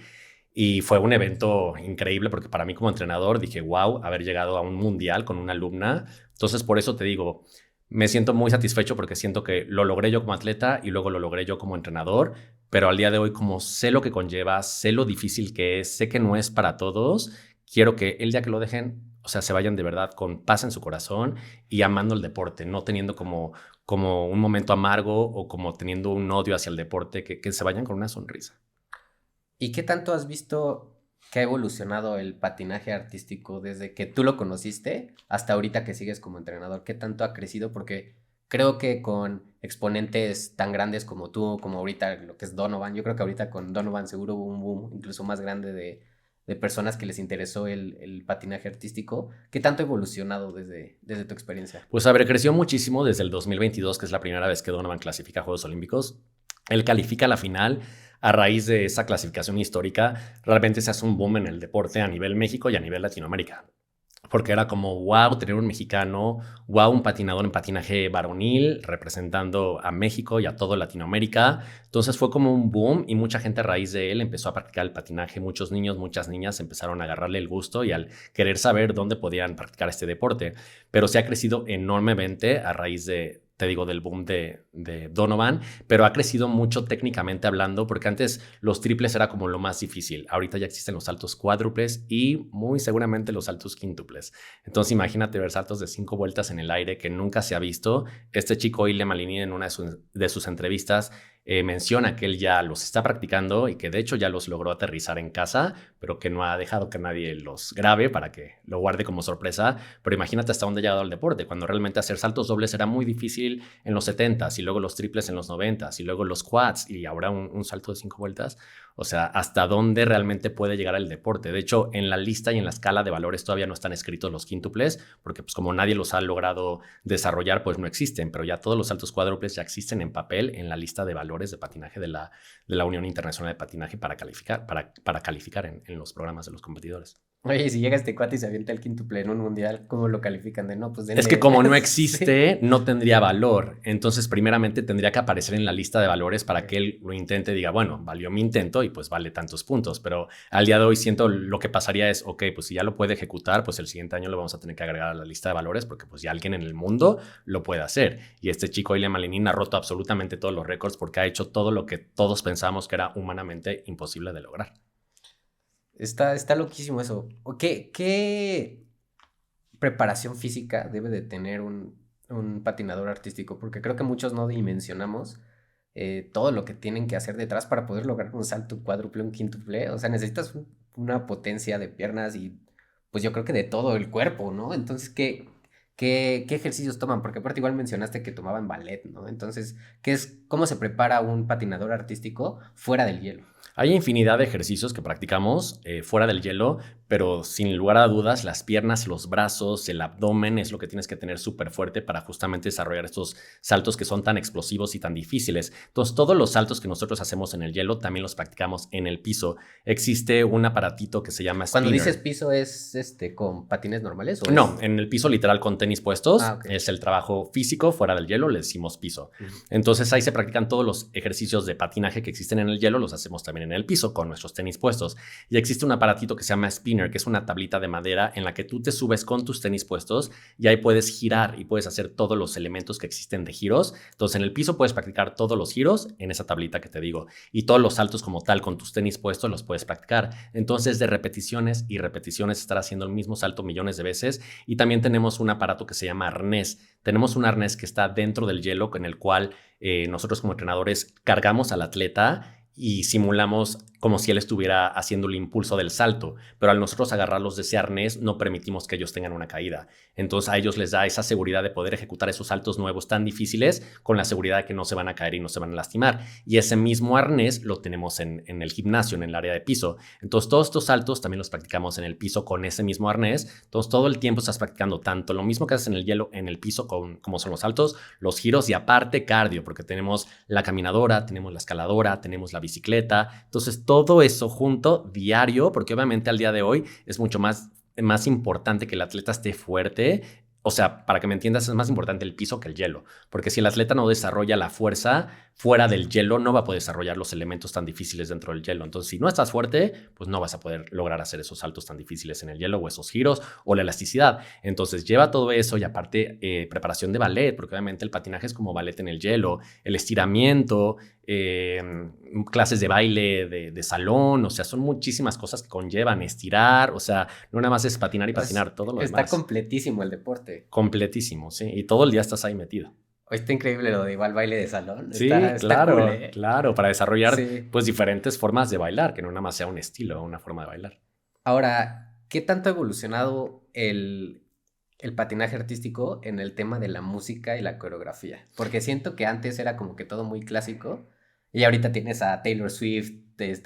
y fue un evento increíble porque para mí como entrenador dije, wow, haber llegado a un mundial con una alumna. Entonces por eso te digo, me siento muy satisfecho porque siento que lo logré yo como atleta y luego lo logré yo como entrenador, pero al día de hoy, como sé lo que conlleva, sé lo difícil que es, sé que no es para todos, quiero que el día que lo dejen, o sea, se vayan de verdad con paz en su corazón y amando el deporte, no teniendo como un momento amargo o como teniendo un odio hacia el deporte, que se vayan con una sonrisa. ¿Y qué tanto has visto que ha evolucionado el patinaje artístico desde que tú lo conociste hasta ahorita que sigues como entrenador? ¿Qué tanto ha crecido? Porque creo que con exponentes tan grandes como tú, como ahorita lo que es Donovan, yo creo que ahorita con Donovan seguro hubo un boom incluso más grande de personas que les interesó el patinaje artístico. ¿Qué tanto ha evolucionado desde tu experiencia? Pues a ver, creció muchísimo desde el 2022, que es la primera vez que Donovan clasifica a Juegos Olímpicos. Él califica a la final. A raíz de esa clasificación histórica, realmente se hace un boom en el deporte a nivel México y a nivel Latinoamérica. Porque era como, wow, tener un mexicano, wow, un patinador en patinaje varonil representando a México y a toda Latinoamérica. Entonces fue como un boom y mucha gente a raíz de él empezó a practicar el patinaje. Muchos niños, muchas niñas empezaron a agarrarle el gusto y al querer saber dónde podían practicar este deporte. Pero se ha crecido enormemente a raíz te digo, del boom de Donovan, pero ha crecido mucho técnicamente hablando, porque antes los triples era como lo más difícil. Ahorita ya existen los saltos cuádruples y muy seguramente los saltos quíntuples. Entonces imagínate ver saltos de 5 vueltas en el aire que nunca se ha visto. Este chico Ilia Malinin en una de sus entrevistas menciona que él ya los está practicando y que de hecho ya los logró aterrizar en casa, pero que no ha dejado que nadie los grabe para que lo guarde como sorpresa. Pero imagínate hasta dónde ha llegado el deporte, cuando realmente hacer saltos dobles era muy difícil en los 70s y luego los triples en los 90s y luego los quads y ahora un salto de 5 vueltas. O sea, hasta dónde realmente puede llegar el deporte. De hecho, en la lista y en la escala de valores todavía no están escritos los quíntuples, porque pues como nadie los ha logrado desarrollar, pues no existen, pero ya todos los saltos cuádruples ya existen en papel en la lista de valores de patinaje de la Unión Internacional de Patinaje para calificar, para calificar en los programas de los competidores. Oye, si llega este cuate y se avienta el quíntuple en un mundial, ¿cómo lo califican? De no, pues denle. Es que como no Sí. existe, no tendría valor. Entonces, primeramente tendría que aparecer en la lista de valores para que él lo intente y diga, bueno, valió mi intento y pues vale tantos puntos. Pero al día de hoy siento lo que pasaría es, ok, pues si ya lo puede ejecutar, pues el siguiente año lo vamos a tener que agregar a la lista de valores porque pues ya alguien en el mundo lo puede hacer. Y este chico, Ilia Malinin, ha roto absolutamente todos los récords porque ha hecho todo lo que todos pensamos que era humanamente imposible de lograr. Está loquísimo eso. ¿Qué preparación física debe de tener un patinador artístico? Porque creo que muchos no dimensionamos todo lo que tienen que hacer detrás para poder lograr un salto cuádruple, un quíntuple. O sea, necesitas una potencia de piernas y pues yo creo que de todo el cuerpo, ¿no? Entonces, ¿qué ejercicios toman? Porque aparte igual mencionaste que tomaban ballet, ¿no? Entonces, ¿cómo se prepara un patinador artístico fuera del hielo? Hay infinidad de ejercicios que practicamos fuera del hielo, pero sin lugar a dudas, las piernas, los brazos, el abdomen es lo que tienes que tener súper fuerte para justamente desarrollar estos saltos que son tan explosivos y tan difíciles. Entonces, todos los saltos que nosotros hacemos en el hielo también los practicamos en el piso. Existe un aparatito que se llama Cuando spinner. dices piso, ¿es con patines normales? ¿O No, en el piso literal con tenis puestos. Okay. Es el trabajo físico fuera del hielo, le decimos piso. Entonces ahí se practican todos los ejercicios de patinaje que existen en el hielo, los hacemos también en el piso con nuestros tenis puestos. Y existe un aparatito que se llama spinner, que es una tablita de madera en la que tú te subes con tus tenis puestos y ahí puedes girar y puedes hacer todos los elementos que existen de giros. Entonces en el piso puedes practicar todos los giros en esa tablita que te digo y todos los saltos como tal con tus tenis puestos los puedes practicar. Entonces de repeticiones y repeticiones estar haciendo el mismo salto millones de veces. Y también tenemos un aparato que se llama arnés. Tenemos un arnés que está dentro del hielo en el cual nosotros como entrenadores cargamos al atleta y simulamos como si él estuviera haciendo el impulso del salto, pero al nosotros agarrarlos de ese arnés no permitimos que ellos tengan una caída. Entonces a ellos les da esa seguridad de poder ejecutar esos saltos nuevos tan difíciles con la seguridad de que no se van a caer y no se van a lastimar. Y ese mismo arnés lo tenemos en el gimnasio, en el área de piso. Entonces todos estos saltos también los practicamos en el piso con ese mismo arnés. Entonces todo el tiempo estás practicando tanto lo mismo que haces en el hielo, en el piso, como son los saltos, los giros y aparte cardio, porque tenemos la caminadora, tenemos la escaladora, tenemos la bicicleta. Entonces todo eso junto diario, porque obviamente al día de hoy es mucho más importante que el atleta esté fuerte o sea, para que me entiendas, es más importante el piso que el hielo, porque si el atleta no desarrolla la fuerza fuera del hielo, no va a poder desarrollar los elementos tan difíciles dentro del hielo. Entonces, si no estás fuerte, pues no vas a poder lograr hacer esos saltos tan difíciles en el hielo o esos giros o la elasticidad. Entonces, lleva todo eso y aparte preparación de ballet, porque obviamente el patinaje es como ballet en el hielo, el estiramiento, clases de baile de salón, o sea, son muchísimas cosas que conllevan estirar, o sea, no nada más es patinar y patinar, todo lo demás. Está completísimo el deporte. Completísimo, sí, y todo el día estás ahí metido. Está increíble lo de igual baile de salón. Sí, está claro, cool, ¿eh? claro, para desarrollar Sí. pues diferentes formas de bailar, que no nada más sea un estilo o una forma de bailar. Ahora, ¿qué tanto ha evolucionado el patinaje artístico en el tema de la música y la coreografía? Porque siento que antes era como que todo muy clásico y ahorita tienes a Taylor Swift,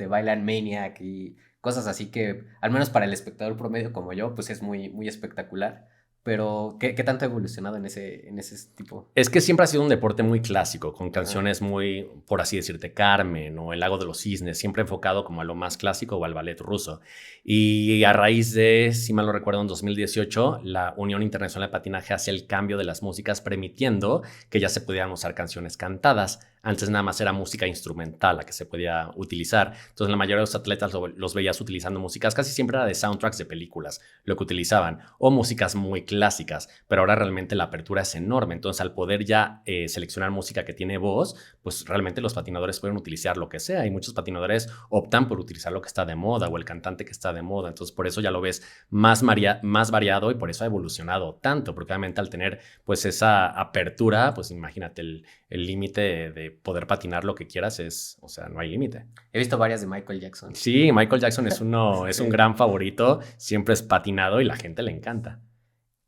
bailan Maniac y cosas así que, al menos para el espectador promedio como yo, pues es muy, muy espectacular. Pero, ¿qué tanto ha evolucionado en ese tipo? Es que siempre ha sido un deporte muy clásico, con Ajá. canciones muy, por así decirte, Carmen o El Lago de los Cisnes, siempre enfocado como a lo más clásico o al ballet ruso. Y a raíz de, si mal no recuerdo, en 2018, la Unión Internacional de Patinaje hace el cambio de las músicas, permitiendo que ya se pudieran usar canciones cantadas. Antes nada más era música instrumental la que se podía utilizar. Entonces la mayoría de los atletas los veías utilizando músicas, casi siempre era de soundtracks de películas, lo que utilizaban, o músicas muy clásicas, pero ahora realmente la apertura es enorme. Entonces al poder ya seleccionar música que tiene voz, pues realmente los patinadores pueden utilizar lo que sea y muchos patinadores optan por utilizar lo que está de moda o el cantante que está de moda. Entonces por eso ya lo ves más variado y por eso ha evolucionado tanto, porque obviamente al tener pues esa apertura, pues imagínate el límite de poder patinar lo que quieras o sea, no hay límite. He visto varias de Michael Jackson. Sí, Michael Jackson es Sí. un gran favorito, siempre es patinado y la gente le encanta.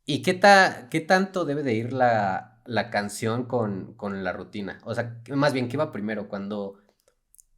¿Y qué tanto debe de ir la canción con la rutina? O sea, más bien, ¿qué va primero cuando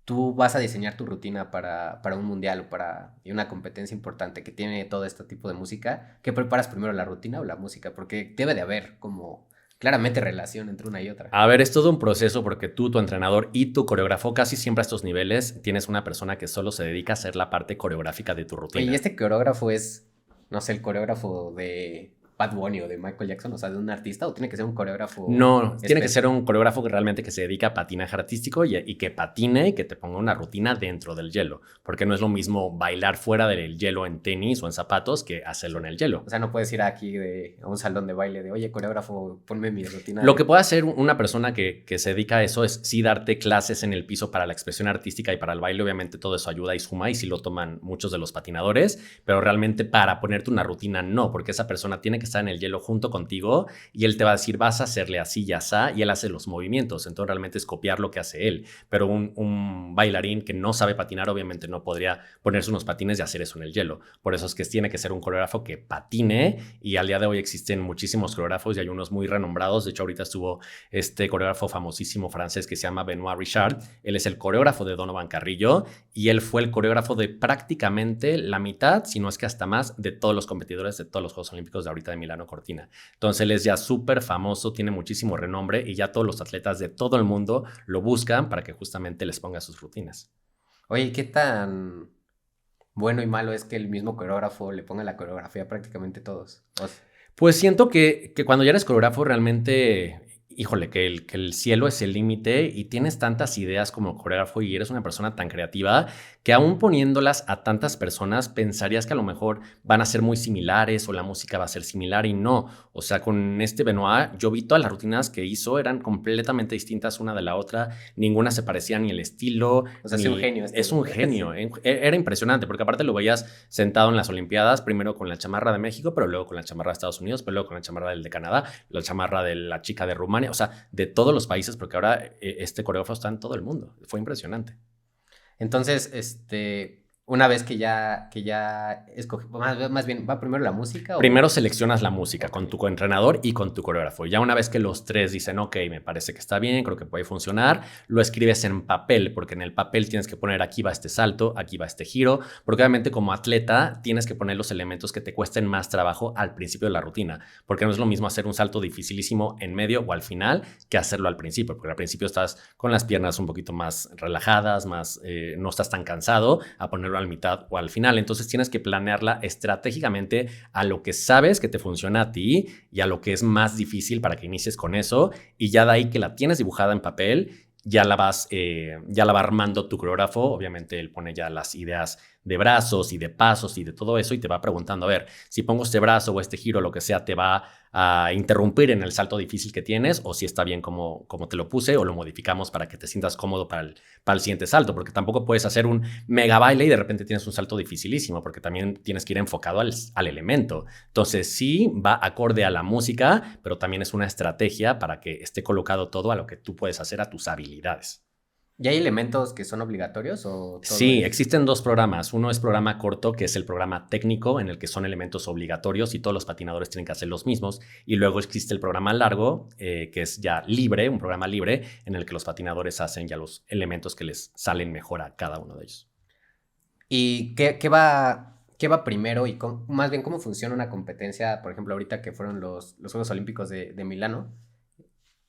tú vas a diseñar tu rutina para un mundial o para una competencia importante que tiene todo este tipo de música? ¿Qué preparas primero, la rutina o la música? Porque debe de haber como claramente relación entre una y otra. A ver, es todo un proceso porque tú, tu entrenador y tu coreógrafo, casi siempre a estos niveles tienes una persona que solo se dedica a hacer la parte coreográfica de tu Oye, rutina. ¿y este coreógrafo es, no sé, el coreógrafo de Bad Bunny o de Michael Jackson, o sea, de un artista, o tiene que ser un coreógrafo No, tiene que ser específico? un coreógrafo que realmente que se dedica a patinaje artístico y que patine y que te ponga una rutina dentro del hielo, porque no es lo mismo bailar fuera del hielo en tenis o en zapatos que hacerlo en el hielo. O sea, no puedes ir aquí a un salón de baile de, oye, coreógrafo, ponme mi rutina Lo que de... puede hacer una persona que se dedica a eso es sí darte clases en el piso para la expresión artística y para el baile. Obviamente todo eso ayuda y suma y sí lo toman muchos de los patinadores, pero realmente para ponerte una rutina no, porque esa persona tiene que estar en el hielo junto contigo y él te va a decir vas a hacerle así y así y él hace los movimientos. Entonces realmente es copiar lo que hace él, pero un bailarín que no sabe patinar obviamente no podría ponerse unos patines y hacer eso en el hielo. Por eso es que tiene que ser un coreógrafo que patine y al día de hoy existen muchísimos coreógrafos y hay unos muy renombrados. De hecho ahorita estuvo este coreógrafo famosísimo francés que se llama Benoit Richard. Él es el coreógrafo de Donovan Carrillo y él fue el coreógrafo de prácticamente la mitad, si no es que hasta más, de todos los competidores de todos los Juegos Olímpicos de ahorita de Milano Cortina. Entonces él es ya súper famoso, tiene muchísimo renombre y ya todos los atletas de todo el mundo lo buscan para que justamente les ponga sus rutinas. Oye, ¿qué tan bueno y malo es que el mismo coreógrafo le ponga la coreografía a prácticamente todos? Pues siento que cuando ya eres coreógrafo realmente, híjole, que el cielo es el límite y tienes tantas ideas como coreógrafo y eres una persona tan creativa que aún poniéndolas a tantas personas pensarías que a lo mejor van a ser muy similares o la música va a ser similar y no. O sea, con este Benoit yo vi todas las rutinas que hizo, eran completamente distintas una de la otra, ninguna se parecía ni el estilo. O sea, es un genio. Es un genio. Era impresionante porque aparte lo veías sentado en las Olimpiadas, primero con la chamarra de México, pero luego con la chamarra de Estados Unidos, pero luego con la chamarra del de Canadá, la chamarra de la chica de Rumania, o sea, de todos los países, porque ahora este coreógrafo está en todo el mundo. Fue impresionante. Entonces, una vez que ya escogí, más bien, ¿va primero la música o...? Primero seleccionas la música con tu coentrenador y con tu coreógrafo. Ya una vez que los tres dicen, ok, me parece que está bien, creo que puede funcionar, lo escribes en papel, porque en el papel tienes que poner aquí va este salto, aquí va este giro, porque obviamente como atleta tienes que poner los elementos que te cuesten más trabajo al principio de la rutina, porque no es lo mismo hacer un salto dificilísimo en medio o al final que hacerlo al principio, porque al principio estás con las piernas un poquito más relajadas, más, no estás tan cansado, a ponerlo ponerlo a la mitad o al final. Entonces tienes que planearla estratégicamente a lo que sabes que te funciona a ti y a lo que es más difícil para que inicies con eso. Y ya de ahí que la tienes dibujada en papel, ya la va armando tu coreógrafo. Obviamente él pone ya las ideas de brazos y de pasos y de todo eso y te va preguntando, a ver, si pongo este brazo o este giro, lo que sea, te va a interrumpir en el salto difícil que tienes o si está bien como te lo puse o lo modificamos para que te sientas cómodo para el siguiente salto, porque tampoco puedes hacer un mega baile y de repente tienes un salto dificilísimo, porque también tienes que ir enfocado al elemento. Entonces sí va acorde a la música, pero también es una estrategia para que esté colocado todo a lo que tú puedes hacer, a tus habilidades. ¿Y hay elementos que son obligatorios o todo Sí, es...? existen dos programas. Uno es programa corto, que es el programa técnico, en el que son elementos obligatorios y todos los patinadores tienen que hacer los mismos. Y luego existe el programa largo, que es ya libre, un programa libre, en el que los patinadores hacen ya los elementos que les salen mejor a cada uno de ellos. ¿Y qué va primero y más bien cómo funciona una competencia? Por ejemplo, ahorita que fueron los Juegos Olímpicos de Milano,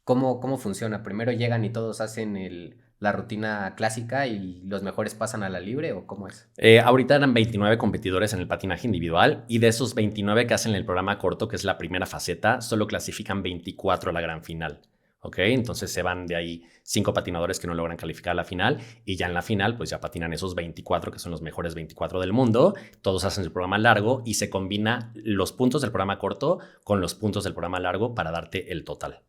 ¿cómo funciona? ¿Primero llegan y todos hacen la rutina clásica y los mejores pasan a la libre o cómo es? Ahorita eran 29 competidores en el patinaje individual y de esos 29 que hacen el programa corto, que es la primera faceta, solo clasifican 24 a la gran final. ¿Ok? Entonces se van de ahí 5 patinadores que no logran calificar a la final y ya en la final pues ya patinan esos 24 que son los mejores 24 del mundo. Todos hacen el programa largo y se combina los puntos del programa corto con los puntos del programa largo para darte el total.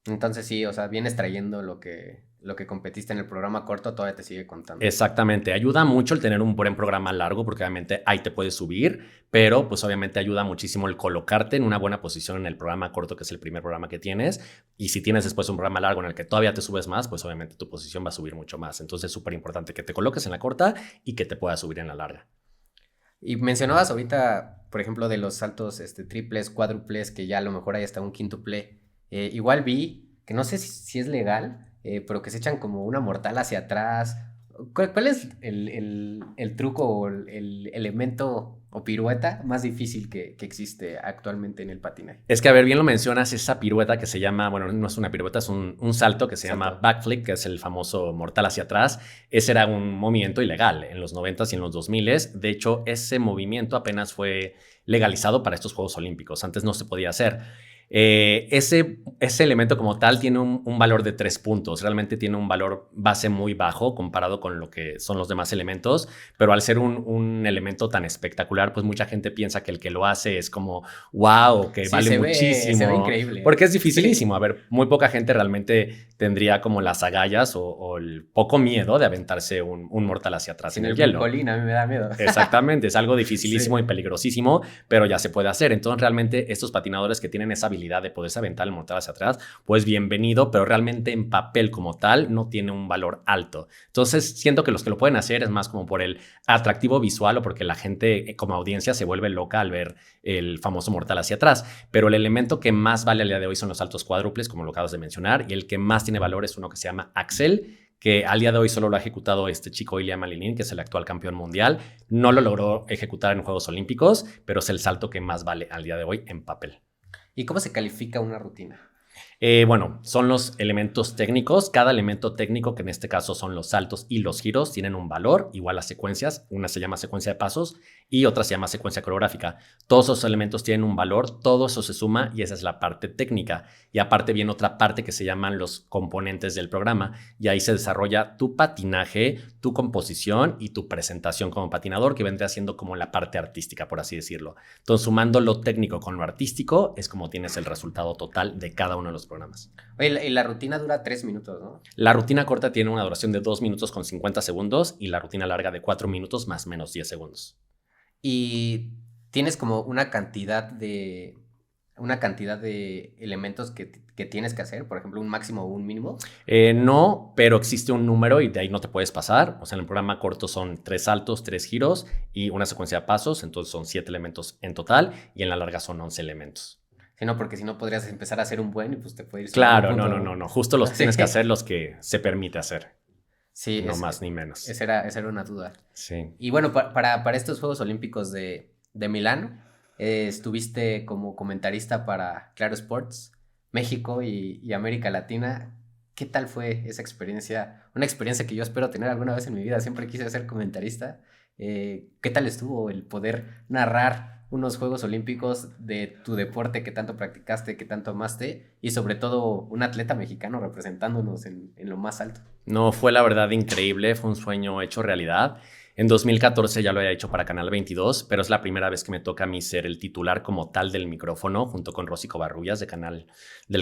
Entonces sí, o sea, vienes trayendo lo que competiste en el programa corto, todavía te sigue contando. Exactamente, ayuda mucho el tener un buen programa largo porque obviamente ahí te puedes subir, pero pues obviamente ayuda muchísimo el colocarte en una buena posición en el programa corto, que es el primer programa que tienes, y si tienes después un programa largo en el que todavía te subes más, pues obviamente tu posición va a subir mucho más. Entonces es súper importante que te coloques en la corta y que te puedas subir en la larga. Y mencionabas ahorita, por ejemplo, de los saltos triples, cuádruples, que ya a lo mejor hay hasta un quíntuple. Igual vi, que no sé si es legal, pero que se echan como una mortal hacia atrás. ¿Cuál es el truco o el elemento o pirueta más difícil que existe actualmente en el patinaje? Es que, a ver, bien lo mencionas, esa pirueta que se llama, bueno, no es una pirueta, es un salto que se llama backflip, que es el famoso mortal hacia atrás. Ese era un movimiento ilegal en los 90s y en los 2000s. De hecho, ese movimiento apenas fue legalizado para estos Juegos Olímpicos. Antes no se podía hacer. Ese elemento como tal tiene un valor de 3 puntos. Realmente tiene un valor base muy bajo comparado con lo que son los demás elementos, pero al ser un elemento tan espectacular, pues mucha gente piensa que el que lo hace es como wow, que Sí, vale muchísimo. se ve increíble. Porque es dificilísimo. A ver, muy poca gente realmente tendría como las agallas o el poco miedo de aventarse un mortal hacia atrás Sin en el el hielo. brincolín, a mí me da miedo. Exactamente, es algo dificilísimo Sí. y peligrosísimo, pero ya se puede hacer. Entonces, realmente, estos patinadores que tienen esa habilidad de poderse aventar el mortal hacia atrás, pues bienvenido, pero realmente en papel como tal no tiene un valor alto. Entonces, siento que los que lo pueden hacer es más como por el atractivo visual o porque la gente como audiencia se vuelve loca al ver el famoso mortal hacia atrás. Pero el elemento que más vale al día de hoy son los saltos cuádruples, como lo acabas de mencionar, y el que más tiene valor es uno que se llama Axel, que al día de hoy solo lo ha ejecutado este chico Ilya Malinin, que es el actual campeón mundial. No lo logró ejecutar en Juegos Olímpicos, pero es el salto que más vale al día de hoy en papel. ¿Y cómo se califica una rutina? Bueno, son los elementos técnicos. Cada elemento técnico, que en este caso son los saltos y los giros, tienen un valor igual a secuencias. Una se llama secuencia de pasos y otra se llama secuencia coreográfica. Todos esos elementos tienen un valor, todo eso se suma y esa es la parte técnica. Y aparte viene otra parte que se llaman los componentes del programa y ahí se desarrolla tu patinaje, tu composición y tu presentación como patinador, que vendría siendo como la parte artística, por así decirlo. Entonces, sumando lo técnico con lo artístico, es como tienes el resultado total de cada uno de los programas. Oye, y la rutina dura 3 minutos, ¿no? La rutina corta tiene una duración de 2 minutos con 50 segundos y la rutina larga de 4 minutos más menos 10 segundos. Y tienes como una cantidad de elementos que tienes que hacer, por ejemplo, un máximo o un mínimo. No, pero existe un número y de ahí no te puedes pasar. O sea, en el programa corto son 3 saltos, 3 giros y una secuencia de pasos, entonces son 7 elementos en total y en la larga son 11 elementos. Sí, no, porque si no podrías empezar a hacer un buen y pues te puede ir Claro, sumando un punto. no. Justo los tienes que hacer los que se permite hacer. Sí, No más ni menos. Esa era una duda. Sí. Y bueno, para estos Juegos Olímpicos de Milán, estuviste como comentarista para Claro Sports, México y América Latina. ¿Qué tal fue esa experiencia? Una experiencia que yo espero tener alguna vez en mi vida. Siempre quise ser comentarista ¿Qué tal estuvo el poder narrar unos Juegos Olímpicos de tu deporte que tanto practicaste, que tanto amaste, y sobre todo un atleta mexicano representándonos en lo más alto? No, fue la verdad increíble, fue un sueño hecho realidad. En 2014 ya lo había hecho para Canal 22, pero es la primera vez que me toca a mí ser el titular como tal del micrófono, junto con Rosy Covarrubias del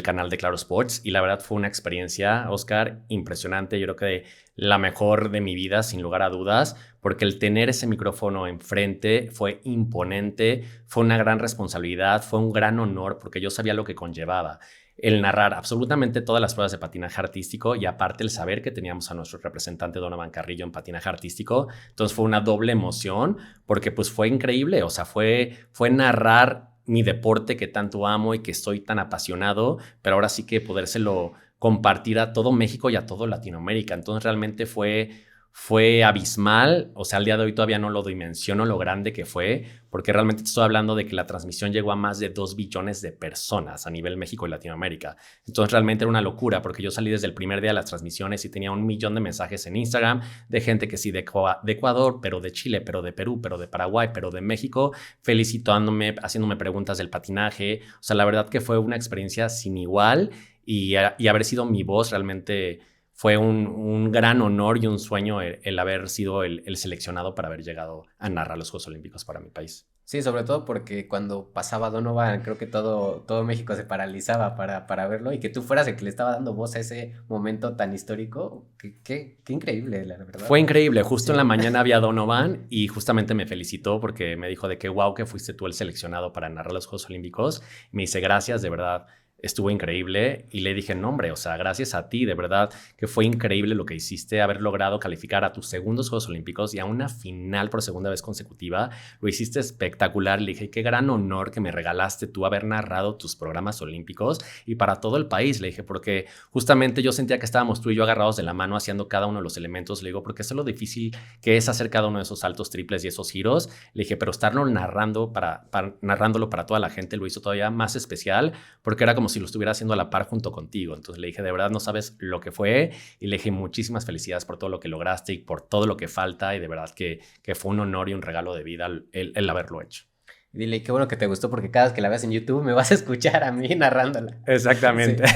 canal de Claro Sports. Y la verdad fue una experiencia, Oscar, impresionante. Yo creo que la mejor de mi vida, sin lugar a dudas, porque el tener ese micrófono enfrente fue imponente, fue una gran responsabilidad, fue un gran honor, porque yo sabía lo que conllevaba el narrar absolutamente todas las pruebas de patinaje artístico y aparte el saber que teníamos a nuestro representante Donovan Carrillo en patinaje artístico. Entonces fue una doble emoción porque pues fue increíble, o sea, fue narrar mi deporte que tanto amo y que estoy tan apasionado, pero ahora sí que podérselo compartir a todo México y a todo Latinoamérica. Entonces realmente fue abismal, o sea, al día de hoy todavía no lo dimensiono lo grande que fue, porque realmente estoy hablando de que la transmisión llegó a más de 2 billones de personas a nivel México y Latinoamérica. Entonces realmente era una locura, porque yo salí desde el primer día de las transmisiones y tenía 1 millón de mensajes en Instagram de gente que sí de Ecuador, pero de Chile, pero de Perú, pero de Paraguay, pero de México, felicitándome, haciéndome preguntas del patinaje. O sea, la verdad que fue una experiencia sin igual y haber sido mi voz realmente fue un gran honor y un sueño el haber sido el seleccionado para haber llegado a narrar los Juegos Olímpicos para mi país. Sí, sobre todo porque cuando pasaba Donovan, creo que todo México se paralizaba para verlo y que tú fueras el que le estaba dando voz a ese momento tan histórico. Qué increíble, la verdad. Fue increíble. Justo Sí. en la mañana había Donovan y justamente me felicitó porque me dijo de que wow, que fuiste tú el seleccionado para narrar los Juegos Olímpicos. Me dice gracias, de verdad. Estuvo increíble y le dije, no hombre, o sea, gracias a ti, de verdad que fue increíble lo que hiciste, haber logrado calificar a tus segundos Juegos Olímpicos y a una final por segunda vez consecutiva, lo hiciste espectacular. Le dije, qué gran honor que me regalaste tú haber narrado tus programas olímpicos y para todo el país, le dije, porque justamente yo sentía que estábamos tú y yo agarrados de la mano haciendo cada uno de los elementos, le digo, porque es lo difícil que es hacer cada uno de esos saltos triples y esos giros, le dije, pero estarlo narrándolo para toda la gente lo hizo todavía más especial, porque era como si lo estuviera haciendo a la par junto contigo. Entonces le dije, de verdad no sabes lo que fue, y le dije muchísimas felicidades por todo lo que lograste y por todo lo que falta, y de verdad que fue un honor y un regalo de vida el haberlo hecho. Y dile, qué bueno que te gustó porque cada vez que la veas en YouTube me vas a escuchar a mí narrándola. Exactamente. Sí.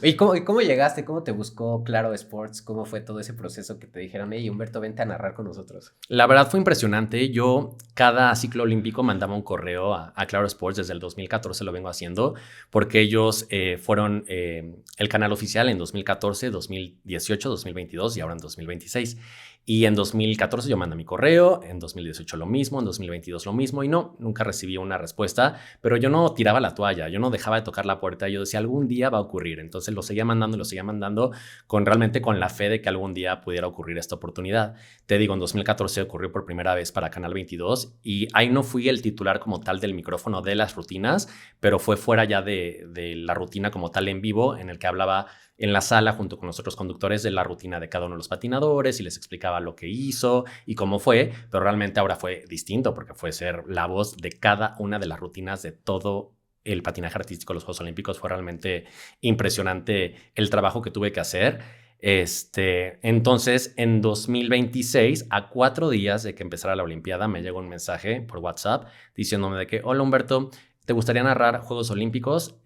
¿Y cómo llegaste? ¿Cómo te buscó Claro Sports? ¿Cómo fue todo ese proceso que te dijeron, hey, Humberto, vente a narrar con nosotros? La verdad fue impresionante. Yo cada ciclo olímpico mandaba un correo a Claro Sports. Desde el 2014 lo vengo haciendo porque ellos fueron el canal oficial en 2014, 2018, 2022 y ahora en 2026. Y en 2014 yo mandé mi correo, en 2018 lo mismo, en 2022 lo mismo y no, nunca recibí una respuesta, pero yo no tiraba la toalla, yo no dejaba de tocar la puerta, yo decía algún día va a ocurrir, entonces lo seguía mandando realmente con la fe de que algún día pudiera ocurrir esta oportunidad. Te digo, en 2014 ocurrió por primera vez para Canal 22 y ahí no fui el titular como tal del micrófono de las rutinas, pero fue fuera ya de la rutina como tal en vivo, en el que hablaba en la sala junto con los otros conductores de la rutina de cada uno de los patinadores y les explicaba lo que hizo y cómo fue, pero realmente ahora fue distinto porque fue ser la voz de cada una de las rutinas de todo el patinaje artístico de los Juegos Olímpicos. Fue realmente impresionante el trabajo que tuve que hacer. Entonces, en 2026, a 4 días de que empezara la Olimpiada, me llegó un mensaje por WhatsApp diciéndome de que, hola Humberto, ¿te gustaría narrar Juegos Olímpicos?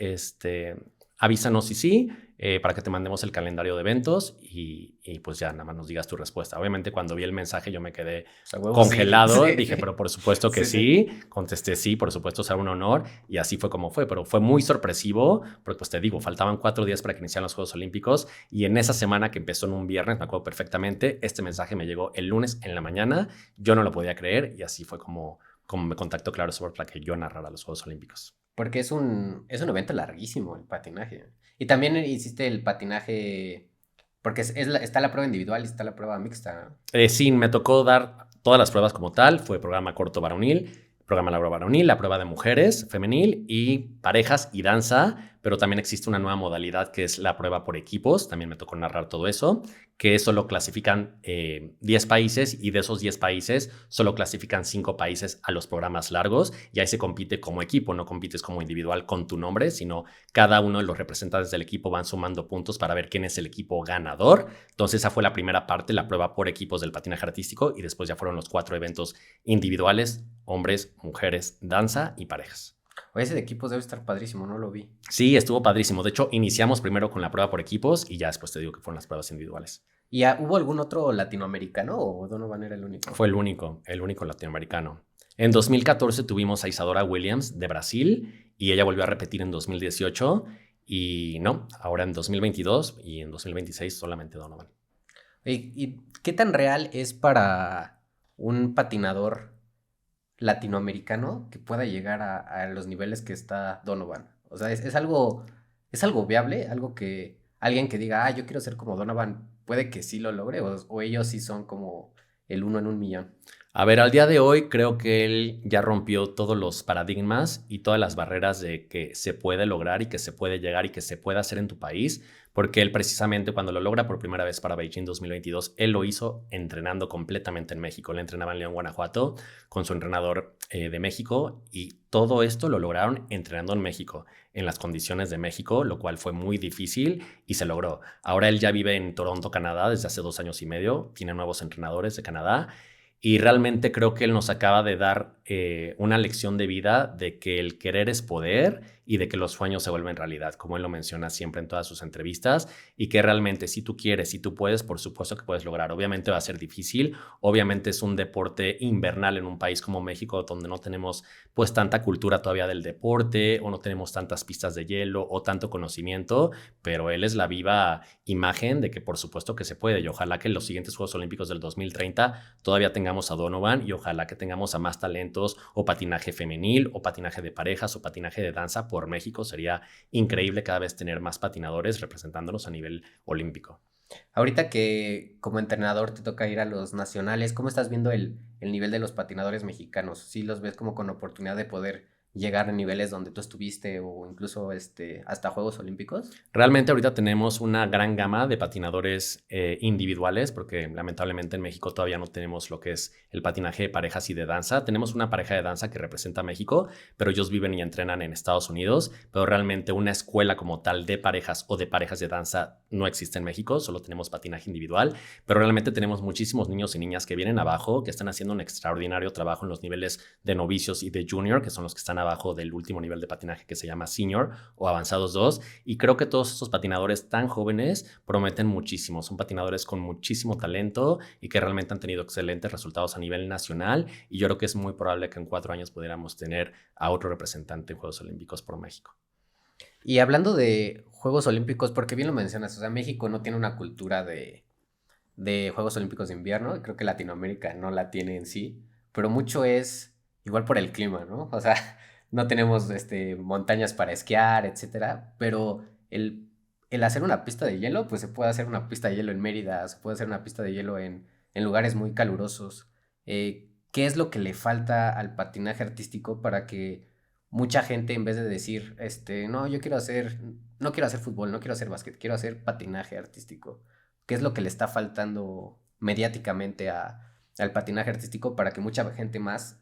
Avísanos si sí, para que te mandemos el calendario de eventos y pues ya nada más nos digas tu respuesta. Obviamente cuando vi el mensaje yo me quedé congelado, sí. Dije, pero por supuesto que sí, contesté sí, por supuesto será un honor y así fue como fue, pero fue muy sorpresivo porque pues te digo, faltaban 4 días para que iniciaran los Juegos Olímpicos y en esa semana que empezó en un viernes, me acuerdo perfectamente, este mensaje me llegó el lunes en la mañana, yo no lo podía creer y así fue como me contactó Claro Sport para que yo narrara los Juegos Olímpicos. Porque es un evento larguísimo el patinaje. Y también hiciste el patinaje, porque está la prueba individual y está la prueba mixta. Sí, me tocó dar todas las pruebas como tal. Fue programa corto varonil, programa largo varonil, la prueba de mujeres, femenil y parejas y danza. pero también existe una nueva modalidad que es la prueba por equipos, también me tocó narrar todo eso, que solo clasifican 10 países y de esos 10 países solo clasifican 5 países a los programas largos y ahí se compite como equipo, no compites como individual con tu nombre, sino cada uno de los representantes del equipo van sumando puntos para ver quién es el equipo ganador. Entonces esa fue la primera parte, la prueba por equipos del patinaje artístico y después ya fueron los 4 eventos individuales, hombres, mujeres, danza y parejas. Oye, ese de equipos debe estar padrísimo, no lo vi. Sí, estuvo padrísimo. De hecho, iniciamos primero con la prueba por equipos y ya después te digo que fueron las pruebas individuales. ¿Y hubo algún otro latinoamericano o Donovan era el único? Fue el único latinoamericano. En 2014 tuvimos a Isadora Williams de Brasil y ella volvió a repetir en 2018 y no, ahora en 2022 y en 2026 solamente Donovan. ¿Y qué tan real es para un patinador latinoamericano que pueda llegar a los niveles que está Donovan? O sea, es algo viable, algo que alguien que diga, yo quiero ser como Donovan, puede que sí lo logre, o ellos sí son como el 1 en 1 millón. A ver, al día de hoy creo que él ya rompió todos los paradigmas y todas las barreras de que se puede lograr y que se puede llegar y que se puede hacer en tu país, porque él precisamente cuando lo logra por primera vez para Beijing 2022, él lo hizo entrenando completamente en México. Él entrenaba en León, Guanajuato, con su entrenador de México y todo esto lo lograron entrenando en México, en las condiciones de México, lo cual fue muy difícil y se logró. Ahora él ya vive en Toronto, Canadá, desde hace 2 años y medio, tiene nuevos entrenadores de Canadá. Y realmente creo que él nos acaba de dar una lección de vida de que el querer es poder y de que los sueños se vuelven realidad, como él lo menciona siempre en todas sus entrevistas, y que realmente si tú quieres, si tú puedes, por supuesto que puedes lograr. Obviamente va a ser difícil, obviamente es un deporte invernal en un país como México, donde no tenemos pues tanta cultura todavía del deporte, o no tenemos tantas pistas de hielo, o tanto conocimiento, pero él es la viva imagen de que por supuesto que se puede, y ojalá que en los siguientes Juegos Olímpicos del 2030 todavía tengamos a Donovan, y ojalá que tengamos a más talentos, o patinaje femenil, o patinaje de parejas, o patinaje de danza por México. Sería increíble cada vez tener más patinadores representándonos a nivel olímpico. Ahorita que como entrenador te toca ir a los nacionales, ¿cómo estás viendo el nivel de los patinadores mexicanos? ¿Sí los ves como con oportunidad de poder llegar a niveles donde tú estuviste o incluso hasta Juegos Olímpicos? Realmente ahorita tenemos una gran gama de patinadores individuales, porque lamentablemente en México todavía no tenemos lo que es el patinaje de parejas y de danza. Tenemos una pareja de danza que representa a México, pero ellos viven y entrenan en Estados Unidos, pero realmente una escuela como tal de parejas o de parejas de danza no existe en México, solo tenemos patinaje individual, pero realmente tenemos muchísimos niños y niñas que vienen abajo, que están haciendo un extraordinario trabajo en los niveles de novicios y de junior, que son los que están abajo del último nivel de patinaje que se llama senior o avanzados 2, y creo que todos estos patinadores tan jóvenes prometen muchísimo, son patinadores con muchísimo talento y que realmente han tenido excelentes resultados a nivel nacional, y yo creo que es muy probable que en 4 años pudiéramos tener a otro representante en Juegos Olímpicos por México. Y hablando de Juegos Olímpicos, porque bien lo mencionas, o sea, México no tiene una cultura de Juegos Olímpicos de invierno, creo que Latinoamérica no la tiene en sí, pero mucho es igual por el clima, ¿no? O sea, no tenemos montañas para esquiar, etcétera, pero el hacer una pista de hielo, pues se puede hacer una pista de hielo en Mérida, se puede hacer una pista de hielo en lugares muy calurosos. ¿Qué es lo que le falta al patinaje artístico para que mucha gente, en vez de decir, no, no quiero hacer fútbol, no quiero hacer básquet, quiero hacer patinaje artístico? ¿Qué es lo que le está faltando mediáticamente al patinaje artístico para que mucha gente más,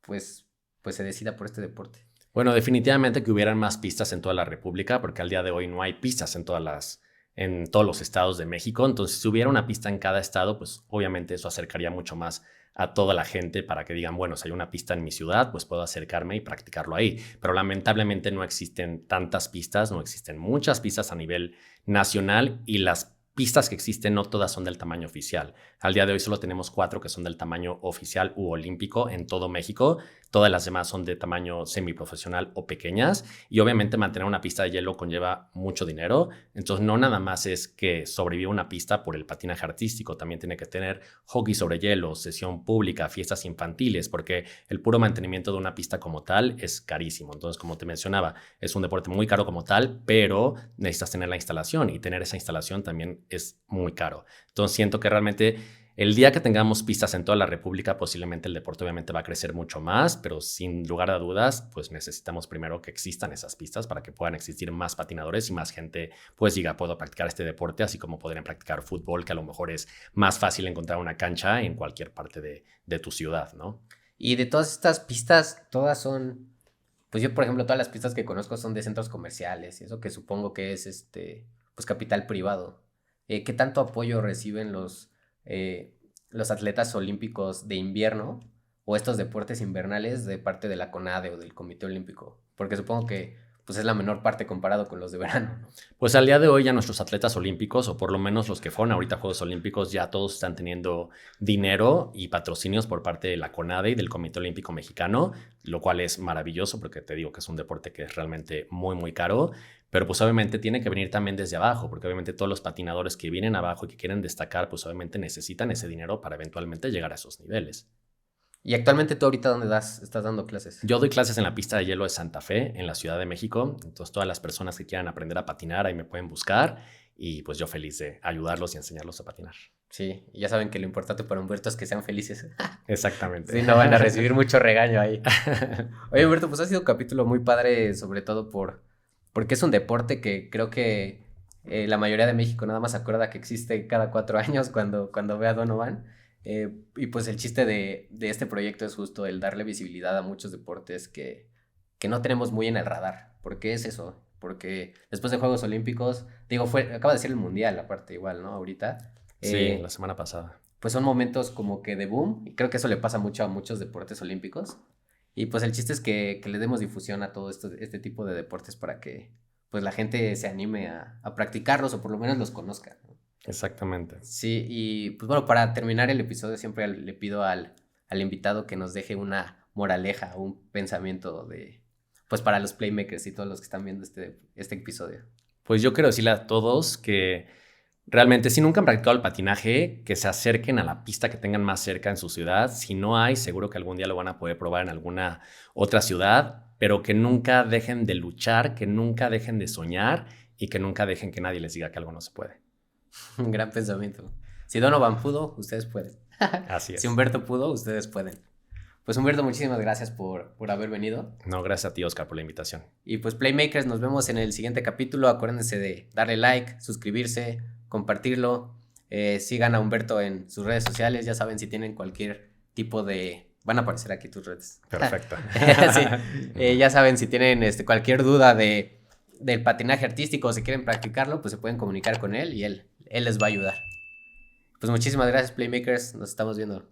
pues se decida por este deporte? Bueno, definitivamente que hubieran más pistas en toda la República, porque al día de hoy no hay pistas en todos los estados de México. Entonces, si hubiera una pista en cada estado, pues obviamente eso acercaría mucho más a toda la gente para que digan, bueno, si hay una pista en mi ciudad, pues puedo acercarme y practicarlo ahí. Pero lamentablemente no existen tantas pistas, no existen muchas pistas a nivel nacional, y las pistas que existen no todas son del tamaño oficial. Al día de hoy solo tenemos 4 que son del tamaño oficial u olímpico en todo México. Todas las demás son de tamaño semiprofesional o pequeñas, y obviamente mantener una pista de hielo conlleva mucho dinero. Entonces no nada más es que sobreviva una pista por el patinaje artístico, también tiene que tener hockey sobre hielo, sesión pública, fiestas infantiles, porque el puro mantenimiento de una pista como tal es carísimo. Entonces, como te mencionaba, es un deporte muy caro como tal, pero necesitas tener la instalación, y tener esa instalación también es muy caro. Entonces siento que realmente El día que tengamos pistas en toda la República, posiblemente el deporte obviamente va a crecer mucho más, pero sin lugar a dudas, pues necesitamos primero que existan esas pistas para que puedan existir más patinadores y más gente pues diga, puedo practicar este deporte, así como podrían practicar fútbol, que a lo mejor es más fácil encontrar una cancha en cualquier parte de tu ciudad, ¿no? Y de todas estas pistas, todas son, pues yo por ejemplo, todas las pistas que conozco son de centros comerciales, y eso que supongo que es pues capital privado. ¿Qué tanto apoyo reciben los atletas olímpicos de invierno o estos deportes invernales de parte de la CONADE o del Comité Olímpico? Porque supongo que pues es la menor parte comparado con los de verano, ¿no? Pues al día de hoy ya nuestros atletas olímpicos, o por lo menos los que fueron ahorita a Juegos Olímpicos, ya todos están teniendo dinero y patrocinios por parte de la CONADE y del Comité Olímpico Mexicano, lo cual es maravilloso porque te digo que es un deporte que es realmente muy, muy caro, pero pues obviamente tiene que venir también desde abajo, porque obviamente todos los patinadores que vienen abajo y que quieren destacar, pues obviamente necesitan ese dinero para eventualmente llegar a esos niveles. Y actualmente tú ahorita ¿dónde estás dando clases? Yo doy clases en la pista de hielo de Santa Fe, en la Ciudad de México. Entonces, todas las personas que quieran aprender a patinar, ahí me pueden buscar. Y pues yo feliz de ayudarlos y enseñarlos a patinar. Sí, y ya saben que lo importante para Humberto es que sean felices. Exactamente. Sí, no van a recibir mucho regaño ahí. Oye, Humberto, pues ha sido un capítulo muy padre, sobre todo porque es un deporte que creo que la mayoría de México nada más se acuerda que existe cada 4 años cuando ve a Donovan. Y pues el chiste de este proyecto es justo el darle visibilidad a muchos deportes que no tenemos muy en el radar. ¿Por qué es eso? Porque después de Juegos Olímpicos, digo, acaba de ser el Mundial, aparte igual, ¿no? Ahorita. Sí, la semana pasada. Pues son momentos como que de boom, y creo que eso le pasa mucho a muchos deportes olímpicos. Y pues el chiste es que le demos difusión a todo este tipo de deportes para que pues la gente se anime a practicarlos o por lo menos los conozca, ¿no? Exactamente. Sí, y pues bueno, para terminar el episodio siempre le pido al invitado que nos deje una moraleja, un pensamiento pues para los playmakers y todos los que están viendo este episodio. Pues yo quiero decirle a todos que realmente si nunca han practicado el patinaje, que se acerquen a la pista que tengan más cerca en su ciudad. Si no hay, seguro que algún día lo van a poder probar en alguna otra ciudad, pero que nunca dejen de luchar, que nunca dejen de soñar y que nunca dejen que nadie les diga que algo no se puede. Un gran pensamiento. Si Donovan pudo, ustedes pueden. Así es. Si Humberto pudo, ustedes pueden. Pues Humberto, muchísimas gracias por haber venido. No, gracias a ti, Oscar, por la invitación. Y pues Playmakers, nos vemos en el siguiente capítulo. Acuérdense de darle like, suscribirse, compartirlo. Sigan a Humberto en sus redes sociales. Ya saben, si tienen cualquier tipo de... Van a aparecer aquí tus redes. Perfecto. Sí. Ya saben, si tienen cualquier duda del patinaje artístico o si quieren practicarlo, pues se pueden comunicar con él y él les va a ayudar. Pues muchísimas gracias, Playmakers. Nos estamos viendo.